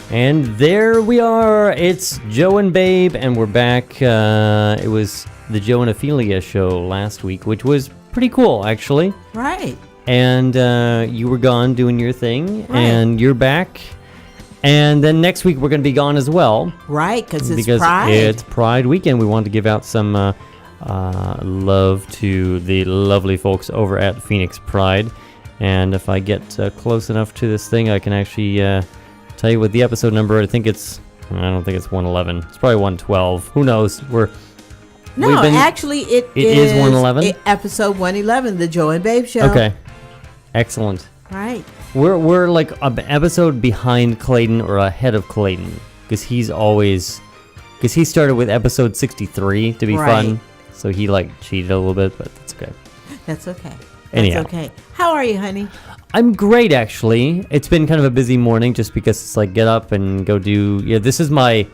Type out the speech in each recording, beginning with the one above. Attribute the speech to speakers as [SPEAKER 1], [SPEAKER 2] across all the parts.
[SPEAKER 1] And there we are. It's Joe and Babe, and we're back. It was the Joe and Ophelia show last week, which was pretty cool, actually.
[SPEAKER 2] Right.
[SPEAKER 1] And you were gone doing your thing,
[SPEAKER 2] Right.
[SPEAKER 1] and you're back. And then next week we're going to be gone as well.
[SPEAKER 2] Right, because it's
[SPEAKER 1] because
[SPEAKER 2] Pride.
[SPEAKER 1] it's Pride weekend. We wanted to give out some love to the lovely folks over at Phoenix Pride. And if I get close enough to this thing, I can actually tell you what the episode number. I don't think it's 111. It's probably 112. Who knows?
[SPEAKER 2] Actually, it
[SPEAKER 1] is 111?
[SPEAKER 2] Episode 111, the Joe and Babe show.
[SPEAKER 1] Okay. Excellent.
[SPEAKER 2] Right.
[SPEAKER 1] We're like an episode behind Clayton or ahead of Clayton because he started with episode 63 to be fun. So he cheated a little bit, but that's okay.
[SPEAKER 2] That's okay.
[SPEAKER 1] Anyhow.
[SPEAKER 2] That's okay. How are you, honey?
[SPEAKER 1] I'm great, actually. It's been kind of a busy morning just because it's get up and go do... Yeah, this is my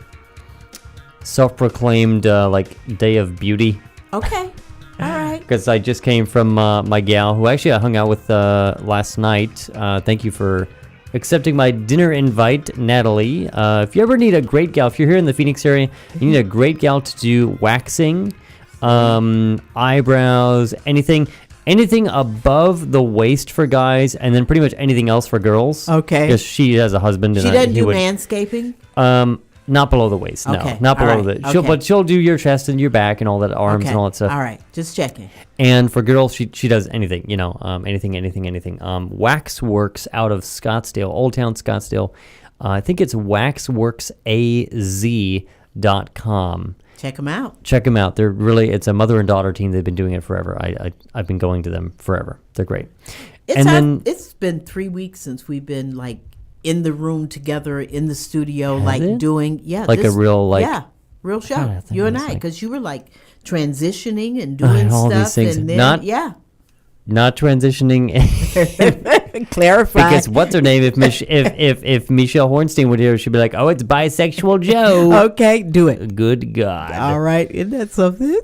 [SPEAKER 1] self-proclaimed, day of beauty.
[SPEAKER 2] Okay. All right.
[SPEAKER 1] Because I just came from my gal, who actually I hung out with last night. Thank you for accepting my dinner invite, Natalie. If you ever need a great gal, if you're here in the Phoenix area, you need a great gal to do waxing, eyebrows, anything above the waist for guys, and then pretty much anything else for girls.
[SPEAKER 2] Okay.
[SPEAKER 1] Because she has a husband.
[SPEAKER 2] She doesn't do manscaping?
[SPEAKER 1] Not below the waist,
[SPEAKER 2] okay.
[SPEAKER 1] No. Not below
[SPEAKER 2] right.
[SPEAKER 1] the...
[SPEAKER 2] Okay.
[SPEAKER 1] She'll do your chest and your back and all that, arms and all that stuff.
[SPEAKER 2] All right. Just checking.
[SPEAKER 1] And for girls, she does anything, anything. Waxworks out of Scottsdale, Old Town Scottsdale. I think it's waxworksaz.com.
[SPEAKER 2] Check them out.
[SPEAKER 1] Check them out. It's a mother and daughter team. They've been doing it forever. I've been going to them forever. They're great.
[SPEAKER 2] It's been 3 weeks since we've been in the room together in the studio, doing
[SPEAKER 1] a real
[SPEAKER 2] real show.
[SPEAKER 1] God,
[SPEAKER 2] you and I, because you were transitioning and doing
[SPEAKER 1] all
[SPEAKER 2] stuff,
[SPEAKER 1] these things.
[SPEAKER 2] and then
[SPEAKER 1] Not transitioning.
[SPEAKER 2] Clarify.
[SPEAKER 1] Because what's her name? If Michelle Hornstein would hear, she'd be like, "Oh, it's bisexual Joe."
[SPEAKER 2] Okay, do it.
[SPEAKER 1] Good God.
[SPEAKER 2] All right, isn't that something?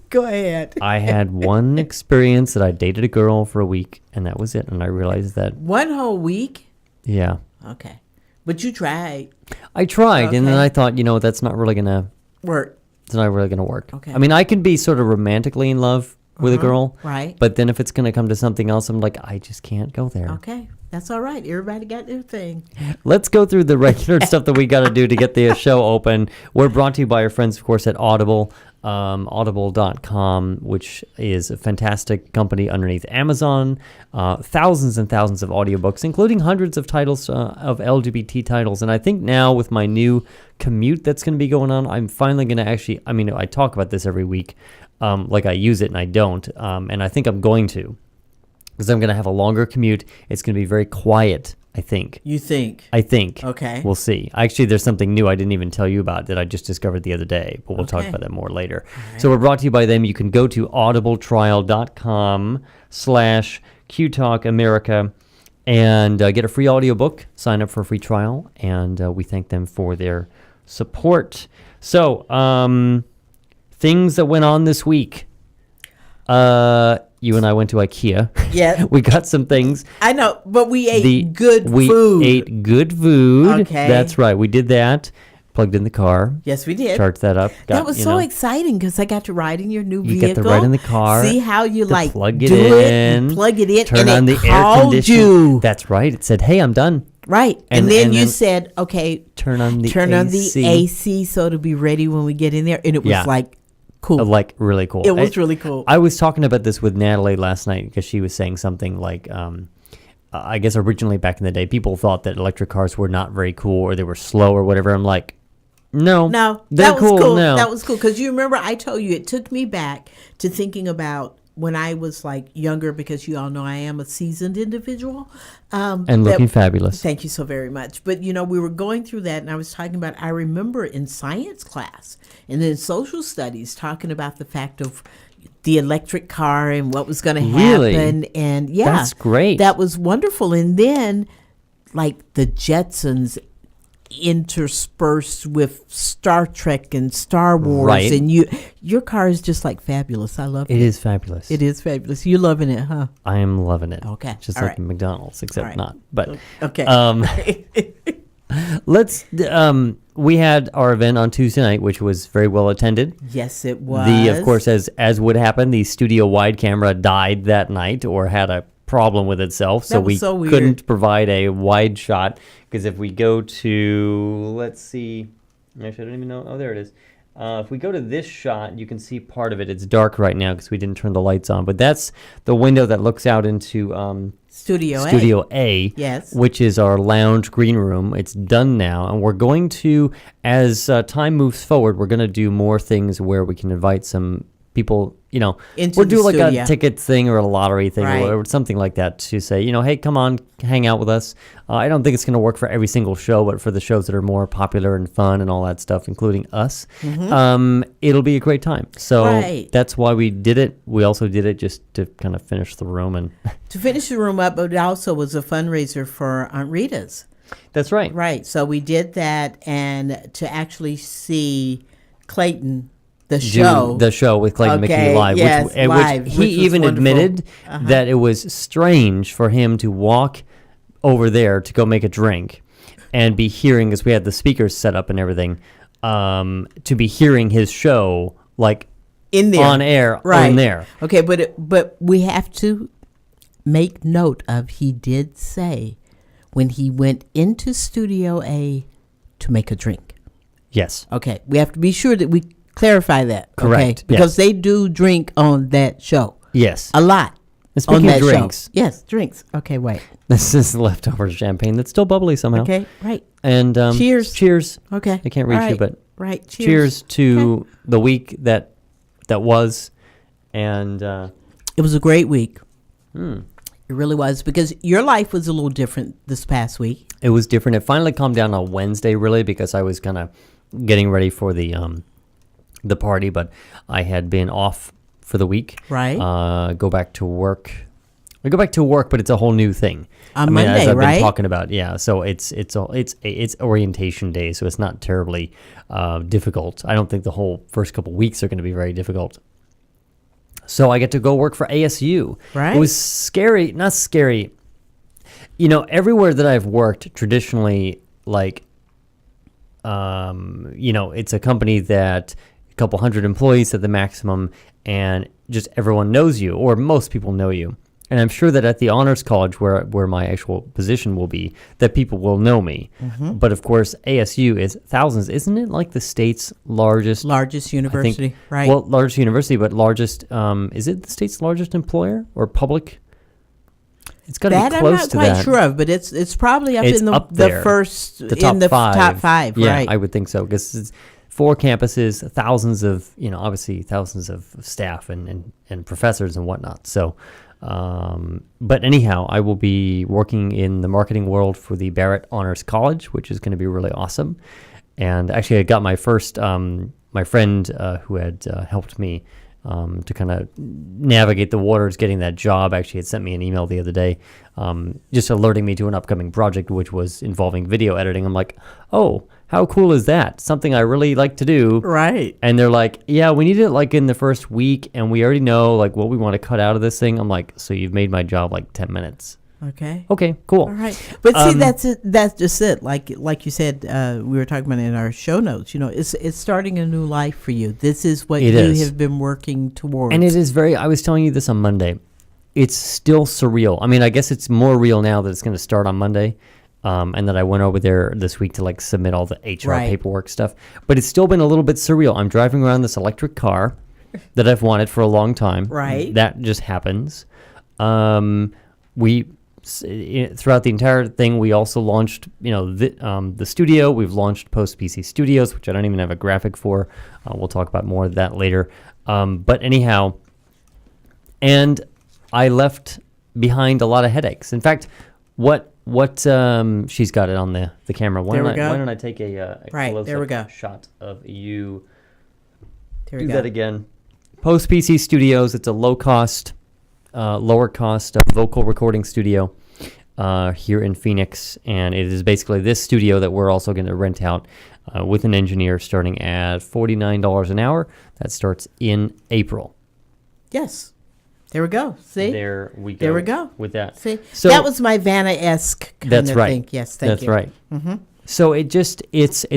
[SPEAKER 2] Go ahead.
[SPEAKER 1] I had one experience that I dated a girl for a week, and that was it. And I realized that
[SPEAKER 2] 1 whole week.
[SPEAKER 1] Yeah.
[SPEAKER 2] Okay, but you tried.
[SPEAKER 1] I tried,
[SPEAKER 2] Okay.
[SPEAKER 1] and then I thought, that's not really gonna
[SPEAKER 2] work.
[SPEAKER 1] It's not really gonna work.
[SPEAKER 2] Okay.
[SPEAKER 1] I mean, I can be sort of romantically in love with a girl,
[SPEAKER 2] right?
[SPEAKER 1] But then if it's gonna come to something else, I'm like, I just can't go there.
[SPEAKER 2] Okay, that's all right. Everybody got their thing.
[SPEAKER 1] Let's go through the regular stuff that we got to do to get the show open. We're brought to you by our friends, of course, at Audible. Audible.com, which is a fantastic company underneath Amazon. Thousands and thousands of audiobooks, including hundreds of titles of LGBT titles. And I think now with my new commute that's going to be going on, I'm finally going to actually, I talk about this every week, I use it and I don't. And I think I'm going to, because I'm going to have a longer commute. It's going to be very quiet, I think.
[SPEAKER 2] You think?
[SPEAKER 1] I think.
[SPEAKER 2] Okay.
[SPEAKER 1] We'll see. Actually, there's something new I didn't even tell you about that I just discovered the other day, but we'll talk about that more later. Right. So we're brought to you by them. You can go to audibletrial.com/QTalkAmerica and get a free audiobook. Sign up for a free trial, and we thank them for their support. So, things that went on this week. You and I went to IKEA.
[SPEAKER 2] Yeah.
[SPEAKER 1] We got some things.
[SPEAKER 2] I know, but we ate good food.
[SPEAKER 1] We ate good food.
[SPEAKER 2] Okay.
[SPEAKER 1] That's right. We did that. Plugged in the car.
[SPEAKER 2] Yes, we did.
[SPEAKER 1] Charged that up.
[SPEAKER 2] That was so exciting because I got to ride in your new vehicle.
[SPEAKER 1] You get to ride in the car.
[SPEAKER 2] See how you
[SPEAKER 1] plug it
[SPEAKER 2] do
[SPEAKER 1] in.
[SPEAKER 2] Plug it in.
[SPEAKER 1] Turn
[SPEAKER 2] and
[SPEAKER 1] on
[SPEAKER 2] it
[SPEAKER 1] the air
[SPEAKER 2] called
[SPEAKER 1] conditioning.
[SPEAKER 2] You.
[SPEAKER 1] That's right. It said, "Hey, I'm done."
[SPEAKER 2] Right. And then you said, "Okay,
[SPEAKER 1] turn on the
[SPEAKER 2] AC so it'll be ready when we get in there." And it was cool.
[SPEAKER 1] Really cool.
[SPEAKER 2] It was really cool.
[SPEAKER 1] I was talking about this with Natalie last night because she was saying something I guess originally back in the day, people thought that electric cars were not very cool or they were slow or whatever. I'm like, no,
[SPEAKER 2] that was cool.
[SPEAKER 1] No.
[SPEAKER 2] That was cool because you remember I told you it took me back to thinking about when I was younger, because you all know I am a seasoned individual.
[SPEAKER 1] And looking fabulous.
[SPEAKER 2] Thank you so very much. But, we were going through that and I was talking about, I remember in science class and in social studies talking about the fact of the electric car and what was going to happen. And
[SPEAKER 1] that's great.
[SPEAKER 2] That was wonderful. And then the Jetsons interspersed with Star Trek and Star Wars,
[SPEAKER 1] right.
[SPEAKER 2] And your car is just fabulous. I love it.
[SPEAKER 1] It is fabulous.
[SPEAKER 2] It is fabulous. You're loving it, huh?
[SPEAKER 1] I am loving it.
[SPEAKER 2] Okay,
[SPEAKER 1] just
[SPEAKER 2] all
[SPEAKER 1] like
[SPEAKER 2] right.
[SPEAKER 1] McDonald's, except not. But
[SPEAKER 2] okay.
[SPEAKER 1] Let's. We had our event on Tuesday night, which was very well attended.
[SPEAKER 2] Yes, it was.
[SPEAKER 1] Of course, as would happen, the studio wide camera died that night or had a problem with itself, so we couldn't provide a wide shot. Because if we go to, let's see, actually I don't even know. Oh, there it is. If we go to this shot, you can see part of it. It's dark right now because we didn't turn the lights on, but that's the window that looks out into Studio A,
[SPEAKER 2] yes,
[SPEAKER 1] which is our lounge green room. It's done now, and we're going to, as time moves forward, we're going to do more things where we can invite some people, we'll do like a ticket thing or a lottery thing or something like that to say, hey, come on, hang out with us. I don't think it's going to work for every single show, but for the shows that are more popular and fun and all that stuff, including us, it'll be a great time. So that's why we did it. We also did it just to kind of finish the room. And
[SPEAKER 2] to finish the room up, but it also was a fundraiser for Aunt Rita's.
[SPEAKER 1] That's right.
[SPEAKER 2] Right. So we did that, and to actually see Clayton the show with Clayton McKinney live,
[SPEAKER 1] which he even wonderful. Admitted that it was strange for him to walk over there to go make a drink and be hearing, as we had the speakers set up and everything, to be hearing his show like
[SPEAKER 2] in there
[SPEAKER 1] on air, in there.
[SPEAKER 2] Okay, but we have to make note of, he did say when he went into Studio A to make a drink.
[SPEAKER 1] Yes.
[SPEAKER 2] Okay, we have to be sure that we clarify that.
[SPEAKER 1] Correct.
[SPEAKER 2] Okay? Because they do drink on that show.
[SPEAKER 1] Yes.
[SPEAKER 2] A lot.
[SPEAKER 1] And speaking of drinks.
[SPEAKER 2] Show. Yes, drinks. Okay, wait.
[SPEAKER 1] This is leftover champagne that's still bubbly somehow.
[SPEAKER 2] Okay, right.
[SPEAKER 1] And
[SPEAKER 2] cheers.
[SPEAKER 1] Cheers.
[SPEAKER 2] Okay.
[SPEAKER 1] I can't reach you, but
[SPEAKER 2] cheers
[SPEAKER 1] to the week that was. And
[SPEAKER 2] it was a great week. It really was, because your life was a little different this past week.
[SPEAKER 1] It was different. It finally calmed down on Wednesday, really, because I was kind of getting ready for the party, but I had been off for the week.
[SPEAKER 2] Right.
[SPEAKER 1] Go back to work. I go back to work, but it's a whole new thing.
[SPEAKER 2] On Monday,
[SPEAKER 1] as I've
[SPEAKER 2] right?
[SPEAKER 1] been talking about, yeah. So it's orientation day, so it's not terribly difficult. I don't think the whole first couple weeks are going to be very difficult. So I get to go work for ASU.
[SPEAKER 2] Right.
[SPEAKER 1] It was scary, not scary. Everywhere that I've worked traditionally, like, it's a company that a couple hundred employees at the maximum, and just everyone knows you, or most people know you. And I'm sure that at the Honors College, where my actual position will be, that people will know me. But of course, ASU is thousands, isn't it? Like the state's largest
[SPEAKER 2] university, right?
[SPEAKER 1] Well, largest university, but largest. Is it the state's largest employer or public? It's got to be close to that.
[SPEAKER 2] I'm not quite sure of, but it's probably up in the first,
[SPEAKER 1] the top
[SPEAKER 2] in the
[SPEAKER 1] five.
[SPEAKER 2] Top five,
[SPEAKER 1] yeah,
[SPEAKER 2] right?
[SPEAKER 1] I would think so, because it's 4 campuses, thousands of, obviously thousands of staff and professors and whatnot. So, but anyhow, I will be working in the marketing world for the Barrett Honors College, which is going to be really awesome. And actually, I got my first, my friend who had helped me to kind of navigate the waters getting that job, actually had sent me an email the other day just alerting me to an upcoming project which was involving video editing. I'm like, oh, how cool is that? Something I really like to do.
[SPEAKER 2] Right.
[SPEAKER 1] And they're like, yeah, we need it like in the first week, and we already know like what we want to cut out of this thing. I'm like, so you've made my job like 10 minutes.
[SPEAKER 2] Okay,
[SPEAKER 1] cool.
[SPEAKER 2] All right. But see, that's it. That's just it. Like you said, we were talking about in our show notes, it's starting a new life for you. This is what have been working towards.
[SPEAKER 1] And it is I was telling you this on Monday. It's still surreal. I mean, I guess it's more real now that it's going to start on Monday. And that I went over there this week to like submit all the HR paperwork stuff. But it's still been a little bit surreal. I'm driving around this electric car that I've wanted for a long time.
[SPEAKER 2] Right.
[SPEAKER 1] That just happens. Throughout the entire thing, we also launched, the studio. We've launched Post PC Studios, which I don't even have a graphic for. We'll talk about more of that later. But anyhow, and I left behind a lot of headaches. In fact, what she's got it on the camera. Why don't I take a close-up shot of you? Do that again. Post PC Studios. It's a lower cost vocal recording studio here in Phoenix, and it is basically this studio that we're also going to rent out with an engineer starting at $49 an hour. That starts in April.
[SPEAKER 2] Yes. There we go. See?
[SPEAKER 1] There we go.
[SPEAKER 2] There we go.
[SPEAKER 1] With that.
[SPEAKER 2] See? So that was my Vanna-esque kind of thing. Yes, thank you.
[SPEAKER 1] That's right. So it's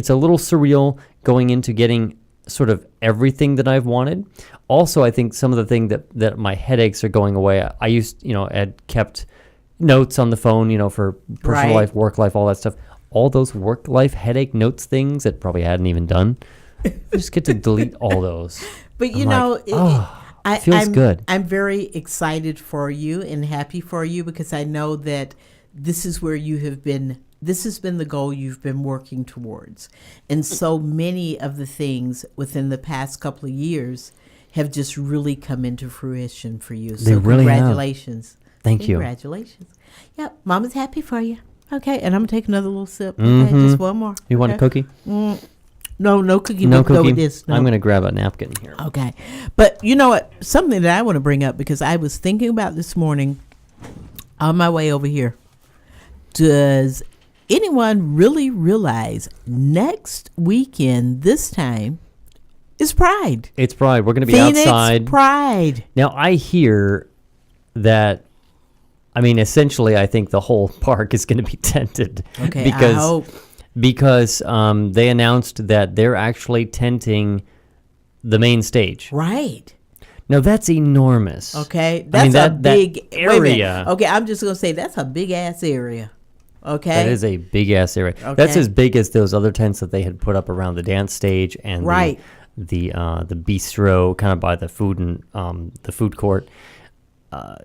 [SPEAKER 1] a little surreal going into getting sort of everything that I've wanted. Also, I think some of the thing that my headaches are going away. I used, had kept notes on the phone, for personal life, work life, all that stuff. All those work life headache notes things that probably hadn't even done. I just get to delete all those.
[SPEAKER 2] But
[SPEAKER 1] it feels good.
[SPEAKER 2] I'm very excited for you and happy for you because I know that this is where you have been. This has been the goal you've been working towards. And so many of the things within the past couple of years have just really come into fruition for you. So
[SPEAKER 1] really
[SPEAKER 2] congratulations.
[SPEAKER 1] Thank you.
[SPEAKER 2] Congratulations. Yep, Mama's happy for you. Okay, and I'm going to take another little sip. Okay, just one more.
[SPEAKER 1] You want a cookie?
[SPEAKER 2] No cookie.
[SPEAKER 1] No cookie? Go with
[SPEAKER 2] this. No.
[SPEAKER 1] I'm going to grab a napkin here.
[SPEAKER 2] Okay. But you know what? Something that I want to bring up because I was thinking about this morning on my way over here. Does anyone really realize next weekend, this time, is Pride?
[SPEAKER 1] It's Pride. We're going to be
[SPEAKER 2] Phoenix
[SPEAKER 1] outside.
[SPEAKER 2] Pride.
[SPEAKER 1] Now, I hear that, essentially, I think the whole park is going to be tented.
[SPEAKER 2] Okay, I hope.
[SPEAKER 1] Because they announced that they're actually tenting the main stage.
[SPEAKER 2] Right.
[SPEAKER 1] Now, that's enormous.
[SPEAKER 2] Okay. That's a big
[SPEAKER 1] area.
[SPEAKER 2] Okay, I'm just going to say that's a big-ass area. Okay.
[SPEAKER 1] That is a big-ass area.
[SPEAKER 2] Okay.
[SPEAKER 1] That's as big as those other tents that they had put up around the dance stage and
[SPEAKER 2] right.
[SPEAKER 1] the bistro kind of by the food and the food court.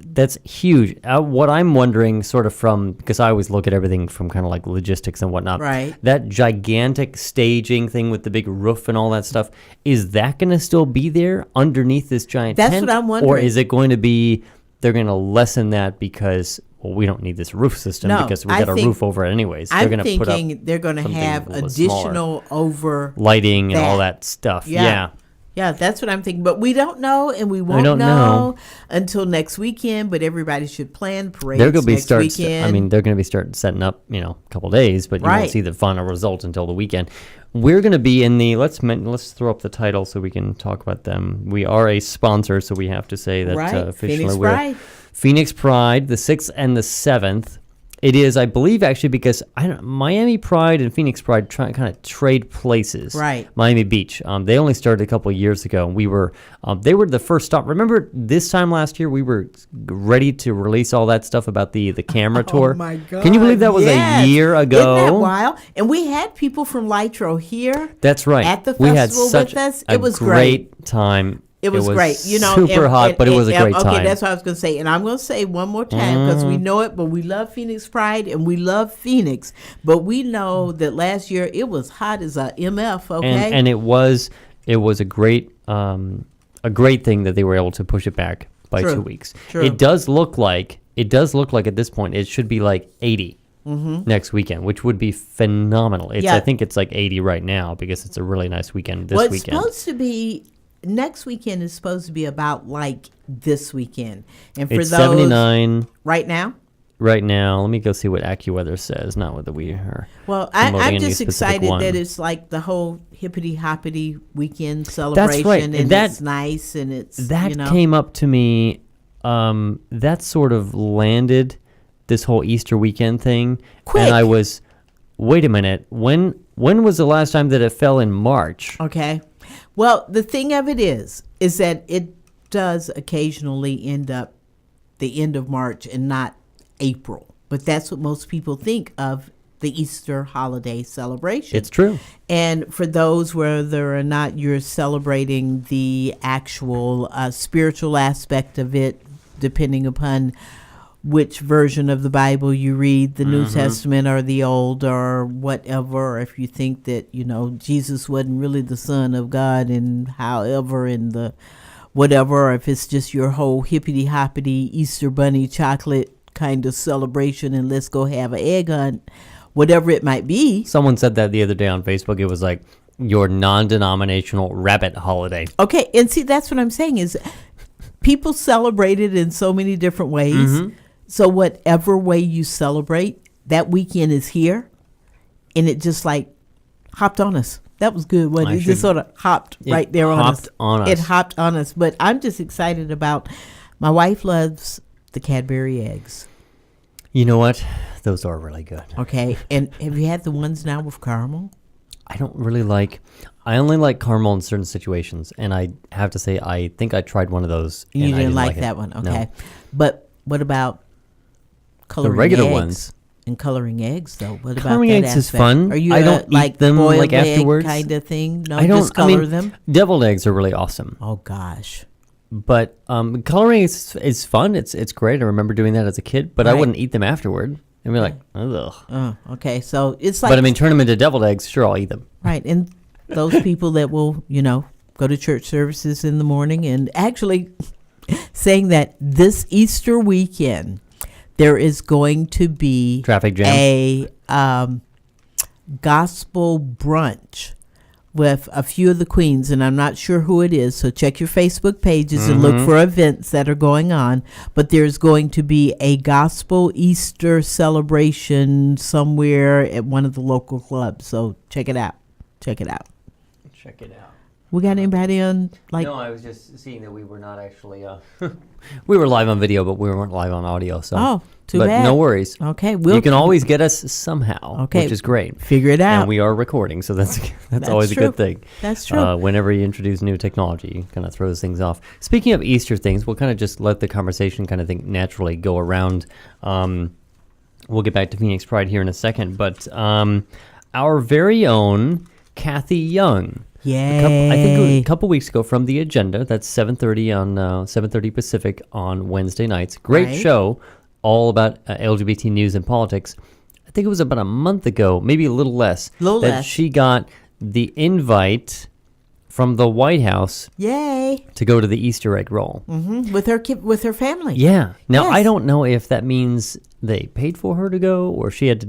[SPEAKER 1] That's huge. What I'm wondering sort of because I always look at everything from kind of like logistics and whatnot.
[SPEAKER 2] Right.
[SPEAKER 1] That gigantic staging thing with the big roof and all that stuff, is that going to still be there underneath this giant tent?
[SPEAKER 2] That's what I'm wondering.
[SPEAKER 1] Or is it going to be, they're going to lessen that because, well, we don't need this roof system because we got a roof over it anyways.
[SPEAKER 2] I'm thinking they're going to have additional over
[SPEAKER 1] lighting and all that stuff. Yeah.
[SPEAKER 2] Yeah, that's what I'm thinking. But we don't know, and we won't know until next weekend. But everybody should plan parades next weekend.
[SPEAKER 1] They're going to be setting up, a couple of days, but you won't see the final result until the weekend. We're going to be in the, let's throw up the title so we can talk about them. We are a sponsor, so we have to say that officially we're Phoenix Pride, the 6th and the 7th. It is, I believe, actually, because Miami Pride and Phoenix Pride kind of trade places.
[SPEAKER 2] Right.
[SPEAKER 1] Miami Beach. They only started a couple of years ago. And they were the first stop. Remember this time last year, we were ready to release all that stuff about the camera tour.
[SPEAKER 2] Oh, my God.
[SPEAKER 1] Can you believe that was a year ago?
[SPEAKER 2] Isn't that wild? And we had people from Litro here.
[SPEAKER 1] That's right.
[SPEAKER 2] At the festival with us. It was great
[SPEAKER 1] time.
[SPEAKER 2] It was great.
[SPEAKER 1] Super hot, but it was a great time.
[SPEAKER 2] Okay, that's what I was going to say. And I'm going to say one more time because we know it, but we love Phoenix Pride and we love Phoenix. But we know that last year it was hot as a MF, okay?
[SPEAKER 1] And it was a great thing that they were able to push it back by 2 weeks.
[SPEAKER 2] True.
[SPEAKER 1] It does look like at this point it should be like 80 next weekend, which would be phenomenal. I think it's like 80 right now because it's a really nice weekend this weekend.
[SPEAKER 2] It's supposed to be... Next weekend is supposed to be about like this weekend. And for
[SPEAKER 1] it's 79
[SPEAKER 2] right now?
[SPEAKER 1] Right now. Let me go see what AccuWeather says, not what we are.
[SPEAKER 2] Well, I'm just excited that it's like the whole hippity-hoppity weekend celebration.
[SPEAKER 1] That's right.
[SPEAKER 2] And it's nice and it's,
[SPEAKER 1] That came up to me, that sort of landed this whole Easter weekend thing.
[SPEAKER 2] Quick.
[SPEAKER 1] And I was, wait a minute, when was the last time that it fell in March?
[SPEAKER 2] Okay. Well, the thing of it is that it does occasionally end up the end of March and not April. But that's what most people think of the Easter holiday celebration.
[SPEAKER 1] It's true.
[SPEAKER 2] And for those whether or not you're celebrating the actual spiritual aspect of it, depending upon which version of the Bible you read, the New Testament or the Old or whatever, or if you think that, Jesus wasn't really the Son of God and however in the whatever, or if it's just your whole hippity-hoppity Easter bunny chocolate kind of celebration and let's go have an egg hunt, whatever it might be.
[SPEAKER 1] Someone said that the other day on Facebook. It was like your non-denominational rabbit holiday.
[SPEAKER 2] Okay, and see, that's what I'm saying is people celebrate it in so many different ways. So whatever way you celebrate, that weekend is here, and it just like hopped on us. That was good. It just sort of hopped right there on us. It hopped on us. But I'm just excited about. My wife loves the Cadbury eggs.
[SPEAKER 1] You know what? Those are really good.
[SPEAKER 2] Okay, and have you had the ones now with caramel?
[SPEAKER 1] I don't really like. I only like caramel in certain situations, and I have to say, I think I tried one of those.
[SPEAKER 2] You
[SPEAKER 1] and I
[SPEAKER 2] didn't like
[SPEAKER 1] it.
[SPEAKER 2] that one,
[SPEAKER 1] No.
[SPEAKER 2] okay? But what about coloring
[SPEAKER 1] regular
[SPEAKER 2] eggs?
[SPEAKER 1] ones.
[SPEAKER 2] And coloring eggs, though. What about
[SPEAKER 1] Coloring
[SPEAKER 2] that
[SPEAKER 1] eggs is
[SPEAKER 2] aspect?
[SPEAKER 1] fun.
[SPEAKER 2] Are you
[SPEAKER 1] I don't
[SPEAKER 2] like
[SPEAKER 1] eat them
[SPEAKER 2] boiled
[SPEAKER 1] like
[SPEAKER 2] egg
[SPEAKER 1] afterwards.
[SPEAKER 2] kind of thing? No,
[SPEAKER 1] I don't.
[SPEAKER 2] just color
[SPEAKER 1] I mean,
[SPEAKER 2] them.
[SPEAKER 1] deviled eggs are really awesome,
[SPEAKER 2] Oh gosh.
[SPEAKER 1] but coloring is fun. It's great. I remember doing that as a kid, but I
[SPEAKER 2] Right.
[SPEAKER 1] wouldn't eat them afterward. I'd be like, ugh.
[SPEAKER 2] Oh, okay. So it's like,
[SPEAKER 1] But I mean, turn them into deviled eggs. Sure, I'll eat them.
[SPEAKER 2] right, and those people that will, go to church services in the morning, and actually saying that this Easter weekend there is going to be
[SPEAKER 1] Traffic jam.
[SPEAKER 2] a gospel brunch with a few of the queens, and I'm not sure who it is, so check your Facebook pages and look for events that are going on. But there's going to be a gospel Easter celebration somewhere at one of the local clubs, so check it out. Check it out.
[SPEAKER 1] Check it out.
[SPEAKER 2] We got anybody on, like,
[SPEAKER 1] No, I was just seeing that we were not actually. We were live on video, but we weren't live on audio. So.
[SPEAKER 2] oh, too
[SPEAKER 1] but
[SPEAKER 2] bad.
[SPEAKER 1] no worries.
[SPEAKER 2] Okay, we'll
[SPEAKER 1] You can always get us somehow,
[SPEAKER 2] Okay.
[SPEAKER 1] which is great.
[SPEAKER 2] figure it out.
[SPEAKER 1] And we are recording, so that's always a
[SPEAKER 2] true.
[SPEAKER 1] good thing.
[SPEAKER 2] That's true.
[SPEAKER 1] Whenever you introduce new technology, it kind of throws things off. Speaking of Easter things, we'll kind of just let the conversation kind of think naturally go around. We'll get back to Phoenix Pride here in a second, but our very own Kathy Young.
[SPEAKER 2] Yay.
[SPEAKER 1] I think it was a couple weeks ago from The Agenda. That's 7:30 on 7:30 Pacific on Wednesday nights. Great
[SPEAKER 2] Right.
[SPEAKER 1] show, all about LGBT news and politics. I think it was about a month ago, maybe a little less, that she got the invite from the White House
[SPEAKER 2] Yay.
[SPEAKER 1] to go to the Easter egg roll.
[SPEAKER 2] With her kid, with her family.
[SPEAKER 1] Yeah. Now,
[SPEAKER 2] Yes.
[SPEAKER 1] I don't know if that means they paid for her to go or she had to,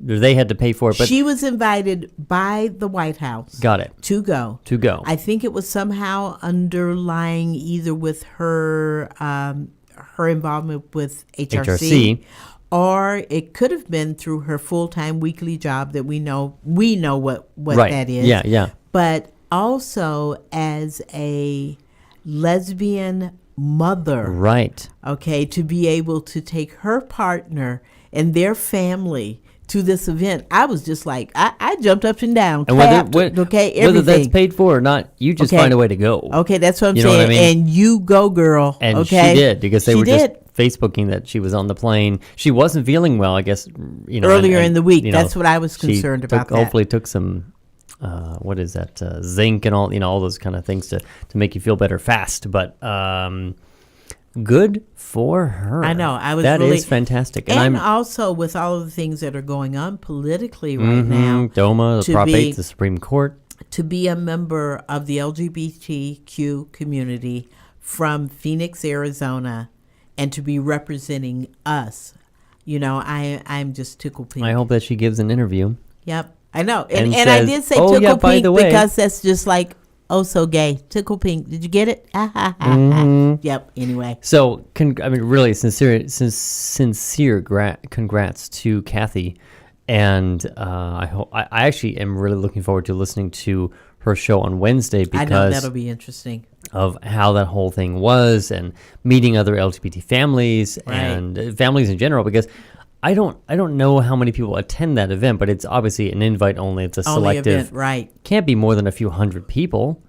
[SPEAKER 1] or they had to pay for it, but
[SPEAKER 2] She was invited by the White House
[SPEAKER 1] got it
[SPEAKER 2] to go.
[SPEAKER 1] to go.
[SPEAKER 2] I think it was somehow underlying either with her her involvement with HRC, or it could have been through her full-time weekly job that we know what
[SPEAKER 1] right.
[SPEAKER 2] that is.
[SPEAKER 1] Yeah, yeah.
[SPEAKER 2] But also as a lesbian mother.
[SPEAKER 1] Right.
[SPEAKER 2] Okay, to be able to take her partner and their family to this event, I was just like, I jumped up and down.
[SPEAKER 1] And
[SPEAKER 2] clapped,
[SPEAKER 1] whether
[SPEAKER 2] everything.
[SPEAKER 1] that's paid for or not, you just
[SPEAKER 2] Okay.
[SPEAKER 1] find a way to go.
[SPEAKER 2] Okay, that's what I'm
[SPEAKER 1] You know
[SPEAKER 2] saying.
[SPEAKER 1] what I mean?
[SPEAKER 2] And you go, girl.
[SPEAKER 1] And
[SPEAKER 2] okay?
[SPEAKER 1] she did, because they
[SPEAKER 2] She
[SPEAKER 1] were
[SPEAKER 2] did.
[SPEAKER 1] just Facebooking that she was on the plane. She wasn't feeling well, I guess.
[SPEAKER 2] Earlier in the week.
[SPEAKER 1] you know,
[SPEAKER 2] That's what I was
[SPEAKER 1] she
[SPEAKER 2] concerned about that.
[SPEAKER 1] Hopefully took some, what is that, zinc and all those kind of things to make you feel better fast. But good for her.
[SPEAKER 2] I know. I was
[SPEAKER 1] That
[SPEAKER 2] really
[SPEAKER 1] is fantastic.
[SPEAKER 2] And
[SPEAKER 1] I'm
[SPEAKER 2] also with all of the things that are going on politically right now,
[SPEAKER 1] DOMA, the
[SPEAKER 2] to
[SPEAKER 1] Prop
[SPEAKER 2] be-
[SPEAKER 1] 8, the Supreme Court.
[SPEAKER 2] to be a member of the LGBTQ community from Phoenix, Arizona, and to be representing us, I'm just tickled pink.
[SPEAKER 1] I hope that she gives an interview.
[SPEAKER 2] Yep, I know,
[SPEAKER 1] And
[SPEAKER 2] and I
[SPEAKER 1] says,
[SPEAKER 2] did say
[SPEAKER 1] "Oh,
[SPEAKER 2] tickle
[SPEAKER 1] yeah, by
[SPEAKER 2] pink
[SPEAKER 1] the way."
[SPEAKER 2] because that's just like so gay. Tickle pink. Did you get it? Yep. Anyway,
[SPEAKER 1] So, really sincere congrats to Kathy, and I actually am really looking forward to listening to her show on Wednesday
[SPEAKER 2] I know
[SPEAKER 1] because
[SPEAKER 2] that'll be interesting.
[SPEAKER 1] of how that whole thing was and meeting other LGBT families
[SPEAKER 2] Right.
[SPEAKER 1] and families in general. Because I don't know how many people attend that event, but it's obviously an invite only. It's a
[SPEAKER 2] Only
[SPEAKER 1] selective.
[SPEAKER 2] event, right?
[SPEAKER 1] Can't be more than a few hundred people.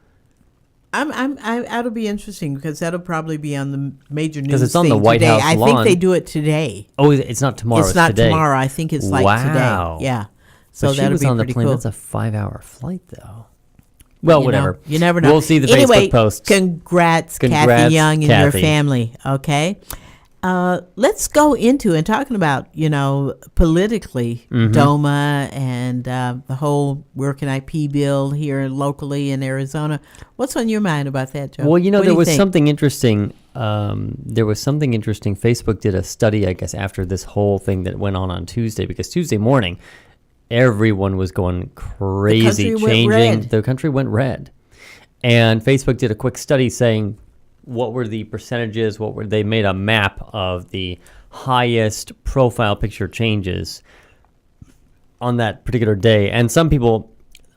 [SPEAKER 2] That'll be interesting because that'll probably be on the major news.
[SPEAKER 1] 'Cause it's on the
[SPEAKER 2] thing
[SPEAKER 1] White
[SPEAKER 2] today.
[SPEAKER 1] House
[SPEAKER 2] I
[SPEAKER 1] lawn.
[SPEAKER 2] think they do it today.
[SPEAKER 1] Oh, it's not tomorrow.
[SPEAKER 2] It's not
[SPEAKER 1] today.
[SPEAKER 2] tomorrow. I think it's like
[SPEAKER 1] Wow.
[SPEAKER 2] today. Yeah. So
[SPEAKER 1] But she
[SPEAKER 2] that'll
[SPEAKER 1] was
[SPEAKER 2] be
[SPEAKER 1] on the
[SPEAKER 2] pretty
[SPEAKER 1] plane.
[SPEAKER 2] cool.
[SPEAKER 1] That's a 5-hour flight, though. Well,
[SPEAKER 2] You know,
[SPEAKER 1] whatever.
[SPEAKER 2] you never know.
[SPEAKER 1] We'll see the
[SPEAKER 2] Anyway,
[SPEAKER 1] Facebook posts.
[SPEAKER 2] Congrats,
[SPEAKER 1] Congrats,
[SPEAKER 2] Kathy Young and your
[SPEAKER 1] Kathy.
[SPEAKER 2] family. Okay. Let's go into and talking about, politically,
[SPEAKER 1] Mm-hmm.
[SPEAKER 2] DOMA and the whole Work and IP bill here locally in Arizona. What's on your mind about that, Joe?
[SPEAKER 1] Well,
[SPEAKER 2] What do
[SPEAKER 1] there
[SPEAKER 2] you
[SPEAKER 1] was
[SPEAKER 2] think?
[SPEAKER 1] something interesting. Facebook did a study, I guess, after this whole thing that went on Tuesday, because Tuesday morning, everyone was going crazy,
[SPEAKER 2] country went
[SPEAKER 1] changing.
[SPEAKER 2] red.
[SPEAKER 1] The country went red. And Facebook did a quick study saying what were the percentages, they made a map of the highest profile picture changes on that particular day. And some people,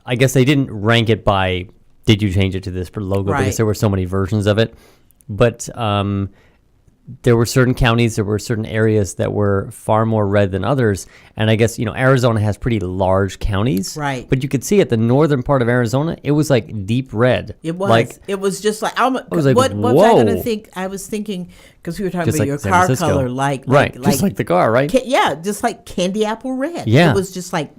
[SPEAKER 1] I guess they didn't rank it by, did you change it to this logo?
[SPEAKER 2] Right.
[SPEAKER 1] Because there were so many versions of it. But there were certain counties, there were certain areas that were far more red than others. And I guess, Arizona has pretty large counties.
[SPEAKER 2] Right.
[SPEAKER 1] But you could see at the northern part of Arizona, it was like deep red.
[SPEAKER 2] It was.
[SPEAKER 1] Like,
[SPEAKER 2] It was just like, what
[SPEAKER 1] was like,
[SPEAKER 2] was I going to
[SPEAKER 1] whoa.
[SPEAKER 2] think? I was thinking, because we were talking
[SPEAKER 1] just
[SPEAKER 2] about
[SPEAKER 1] like
[SPEAKER 2] your
[SPEAKER 1] San
[SPEAKER 2] car
[SPEAKER 1] Francisco.
[SPEAKER 2] color,
[SPEAKER 1] Right. Just like the car, right?
[SPEAKER 2] just like candy apple red.
[SPEAKER 1] Yeah.
[SPEAKER 2] It was just like,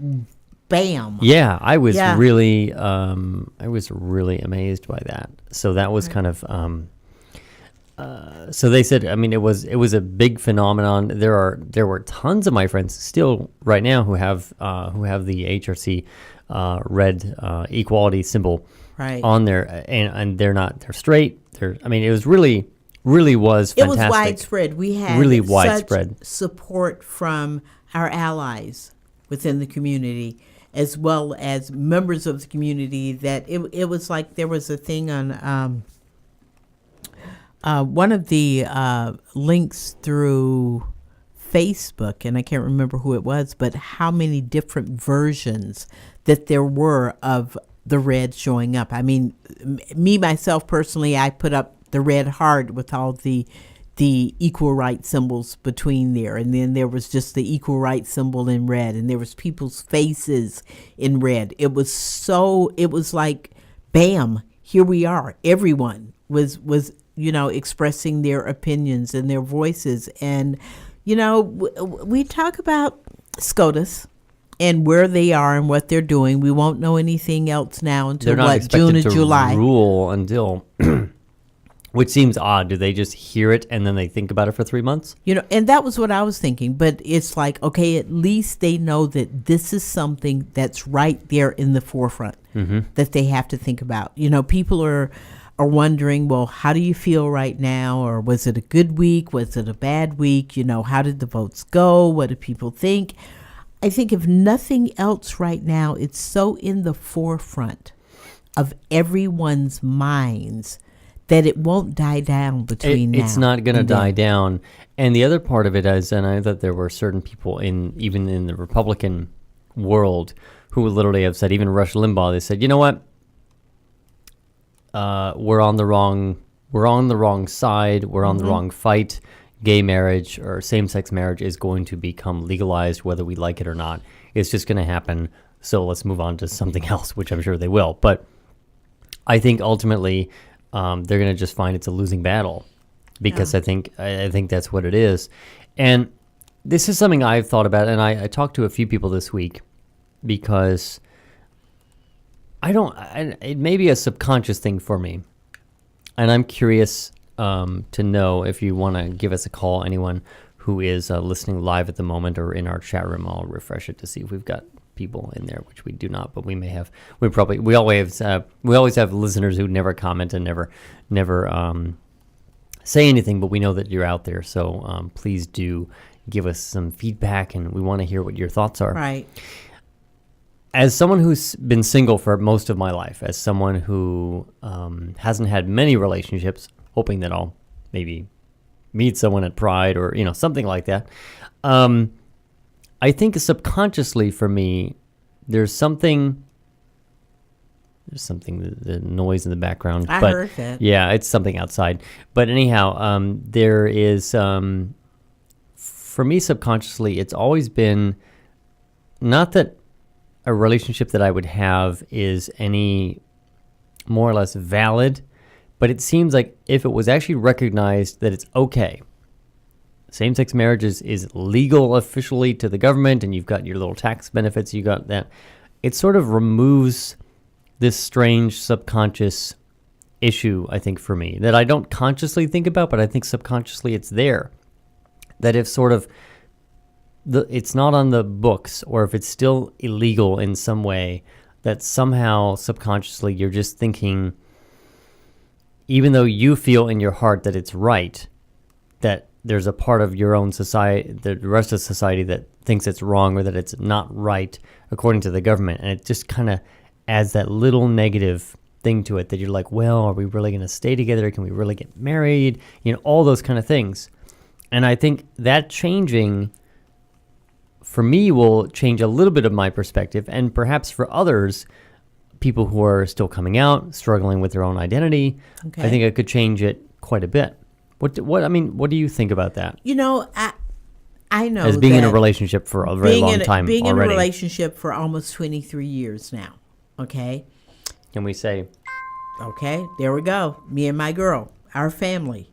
[SPEAKER 2] bam.
[SPEAKER 1] Yeah, I was
[SPEAKER 2] Yeah.
[SPEAKER 1] really amazed by that. So that was kind of so they said, I mean, it was a big phenomenon. There were tons of my friends still right now who have the HRC red equality symbol
[SPEAKER 2] Right.
[SPEAKER 1] on there, and they're straight. It was really was
[SPEAKER 2] It was
[SPEAKER 1] fantastic.
[SPEAKER 2] widespread. We had
[SPEAKER 1] Really
[SPEAKER 2] such
[SPEAKER 1] widespread.
[SPEAKER 2] support from our allies within the community, as well as members of the community, that it was like there was a thing on one of the links through Facebook, and I can't remember who it was, but how many different versions that there were of the red showing up. I mean, me, myself, personally, I put up the red heart with all the equal rights symbols between there, and then there was just the equal rights symbol in red, and there was people's faces in red. It was like, bam, here we are. Everyone was expressing their opinions and their voices. And we talk about SCOTUS and where they are and what they're doing. We won't know anything else now until
[SPEAKER 1] They're not expected
[SPEAKER 2] June or
[SPEAKER 1] to
[SPEAKER 2] July.
[SPEAKER 1] rule until, which seems odd. Do they just hear it and then they think about it for 3 months?
[SPEAKER 2] And that was what I was thinking. But it's like, okay, at least they know that this is something that's right there in the forefront that they have to think about. People are wondering, well, how do you feel right now? Or was it a good week? Was it a bad week? How did the votes go? What do people think? I think if nothing else right now, it's so in the forefront of everyone's minds that it won't die down between now.
[SPEAKER 1] It's not going to
[SPEAKER 2] and
[SPEAKER 1] die
[SPEAKER 2] then.
[SPEAKER 1] down. And the other part of it is, and I thought there were certain people even in the Republican world who literally have said, even Rush Limbaugh, they said, you know what? We're on the wrong side. We're on the wrong fight. Gay marriage or same-sex marriage is going to become legalized whether we like it or not. It's just going to happen. So let's move on to something else, which I'm sure they will. But I think ultimately they're going to just find it's a losing battle, because I think that's what it is. And this is something I've thought about, and I talked to a few people this week, because it may be a subconscious thing for me, and I'm curious to know if you want to give us a call, anyone who is listening live at the moment or in our chat room. I'll refresh it to see if we've got people in there, which we do not, but we may have. We always have listeners who never comment and never say anything, but we know that you're out there. So please do give us some feedback, and we want to hear what your thoughts are.
[SPEAKER 2] Right.
[SPEAKER 1] As someone who's been single for most of my life, as someone who hasn't had many relationships, hoping that I'll maybe meet someone at Pride or something like that, I think subconsciously for me, there's something. The noise in the background.
[SPEAKER 2] I heard that.
[SPEAKER 1] Yeah, it's something outside. But anyhow, there is, for me subconsciously, it's always been not that a relationship that I would have is any more or less valid, but it seems like if it was actually recognized that it's okay, same-sex marriage is legal officially to the government, and you've got your little tax benefits, you got that, it sort of removes this strange subconscious issue, I think, for me, that I don't consciously think about, but I think subconsciously it's there. That if sort of it's not on the books, or if it's still illegal in some way, that somehow subconsciously you're just thinking, even though you feel in your heart that it's right, that there's a part of your own society, the rest of society, that thinks it's wrong or that it's not right according to the government. And it just kind of adds that little negative thing to it, that you're like, well, are we really going to stay together? Can we really get married? All those kind of things. And I think that changing, for me, will change a little bit of my perspective. And perhaps for others, people who are still coming out, struggling with their own identity,
[SPEAKER 2] Okay.
[SPEAKER 1] I think it could change it quite a bit. What do you think about that?
[SPEAKER 2] I know
[SPEAKER 1] As being in a
[SPEAKER 2] that
[SPEAKER 1] relationship for a very long time
[SPEAKER 2] being
[SPEAKER 1] already.
[SPEAKER 2] in a relationship for almost 23 years now. Okay.
[SPEAKER 1] Can we say,
[SPEAKER 2] Okay, there we go. Me and my girl, our family.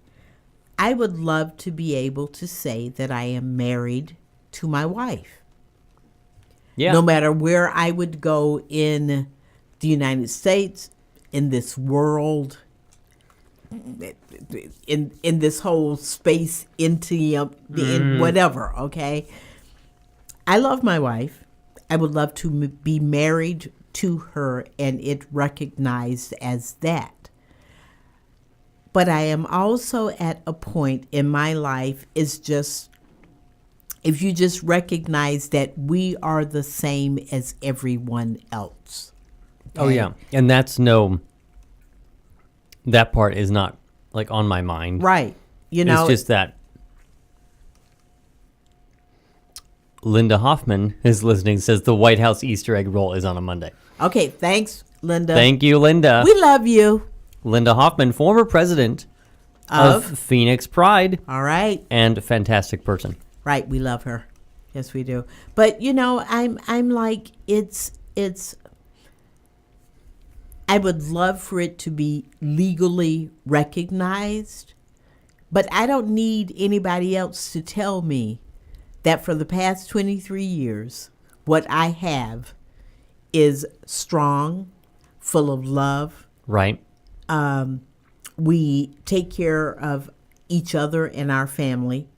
[SPEAKER 2] I would love to be able to say that I am married to my wife.
[SPEAKER 1] yeah,
[SPEAKER 2] No matter where I would go in the United States, in this world, in this whole space, in whatever, okay? I love my wife. I would love to be married to her and it recognized as that. But I am also at a point in my life is just, if you just recognize that we are the same as everyone else. Okay?
[SPEAKER 1] oh yeah, and that part is not like on my mind.
[SPEAKER 2] Right.
[SPEAKER 1] It's just that Linda Hoffman is listening, says the White House Easter egg roll is on a Monday.
[SPEAKER 2] Okay, thanks, Linda.
[SPEAKER 1] Thank you, Linda.
[SPEAKER 2] We love you.
[SPEAKER 1] Linda Hoffman, former president of Phoenix Pride
[SPEAKER 2] All right.
[SPEAKER 1] and a fantastic person.
[SPEAKER 2] Right, we love her. Yes, we do. But I'm like it's I would love for it to be legally recognized, but I don't need anybody else to tell me that for the past 23 years, what I have is strong, full of love.
[SPEAKER 1] Right.
[SPEAKER 2] We take care of each other and our family,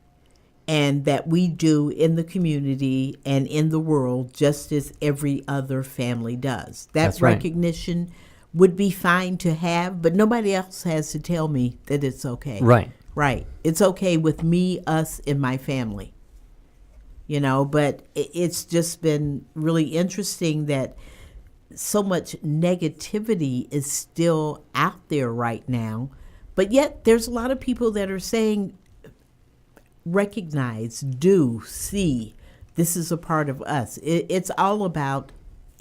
[SPEAKER 2] and that we do in the community and in the world just as every other family does. That
[SPEAKER 1] That's right.
[SPEAKER 2] recognition would be fine to have, but nobody else has to tell me that it's okay.
[SPEAKER 1] Right.
[SPEAKER 2] Right. It's okay with me, us, and my family. But it's just been really interesting that so much negativity is still out there right now. But yet there's a lot of people that are saying, recognize, do, see, this is a part of us. It's all about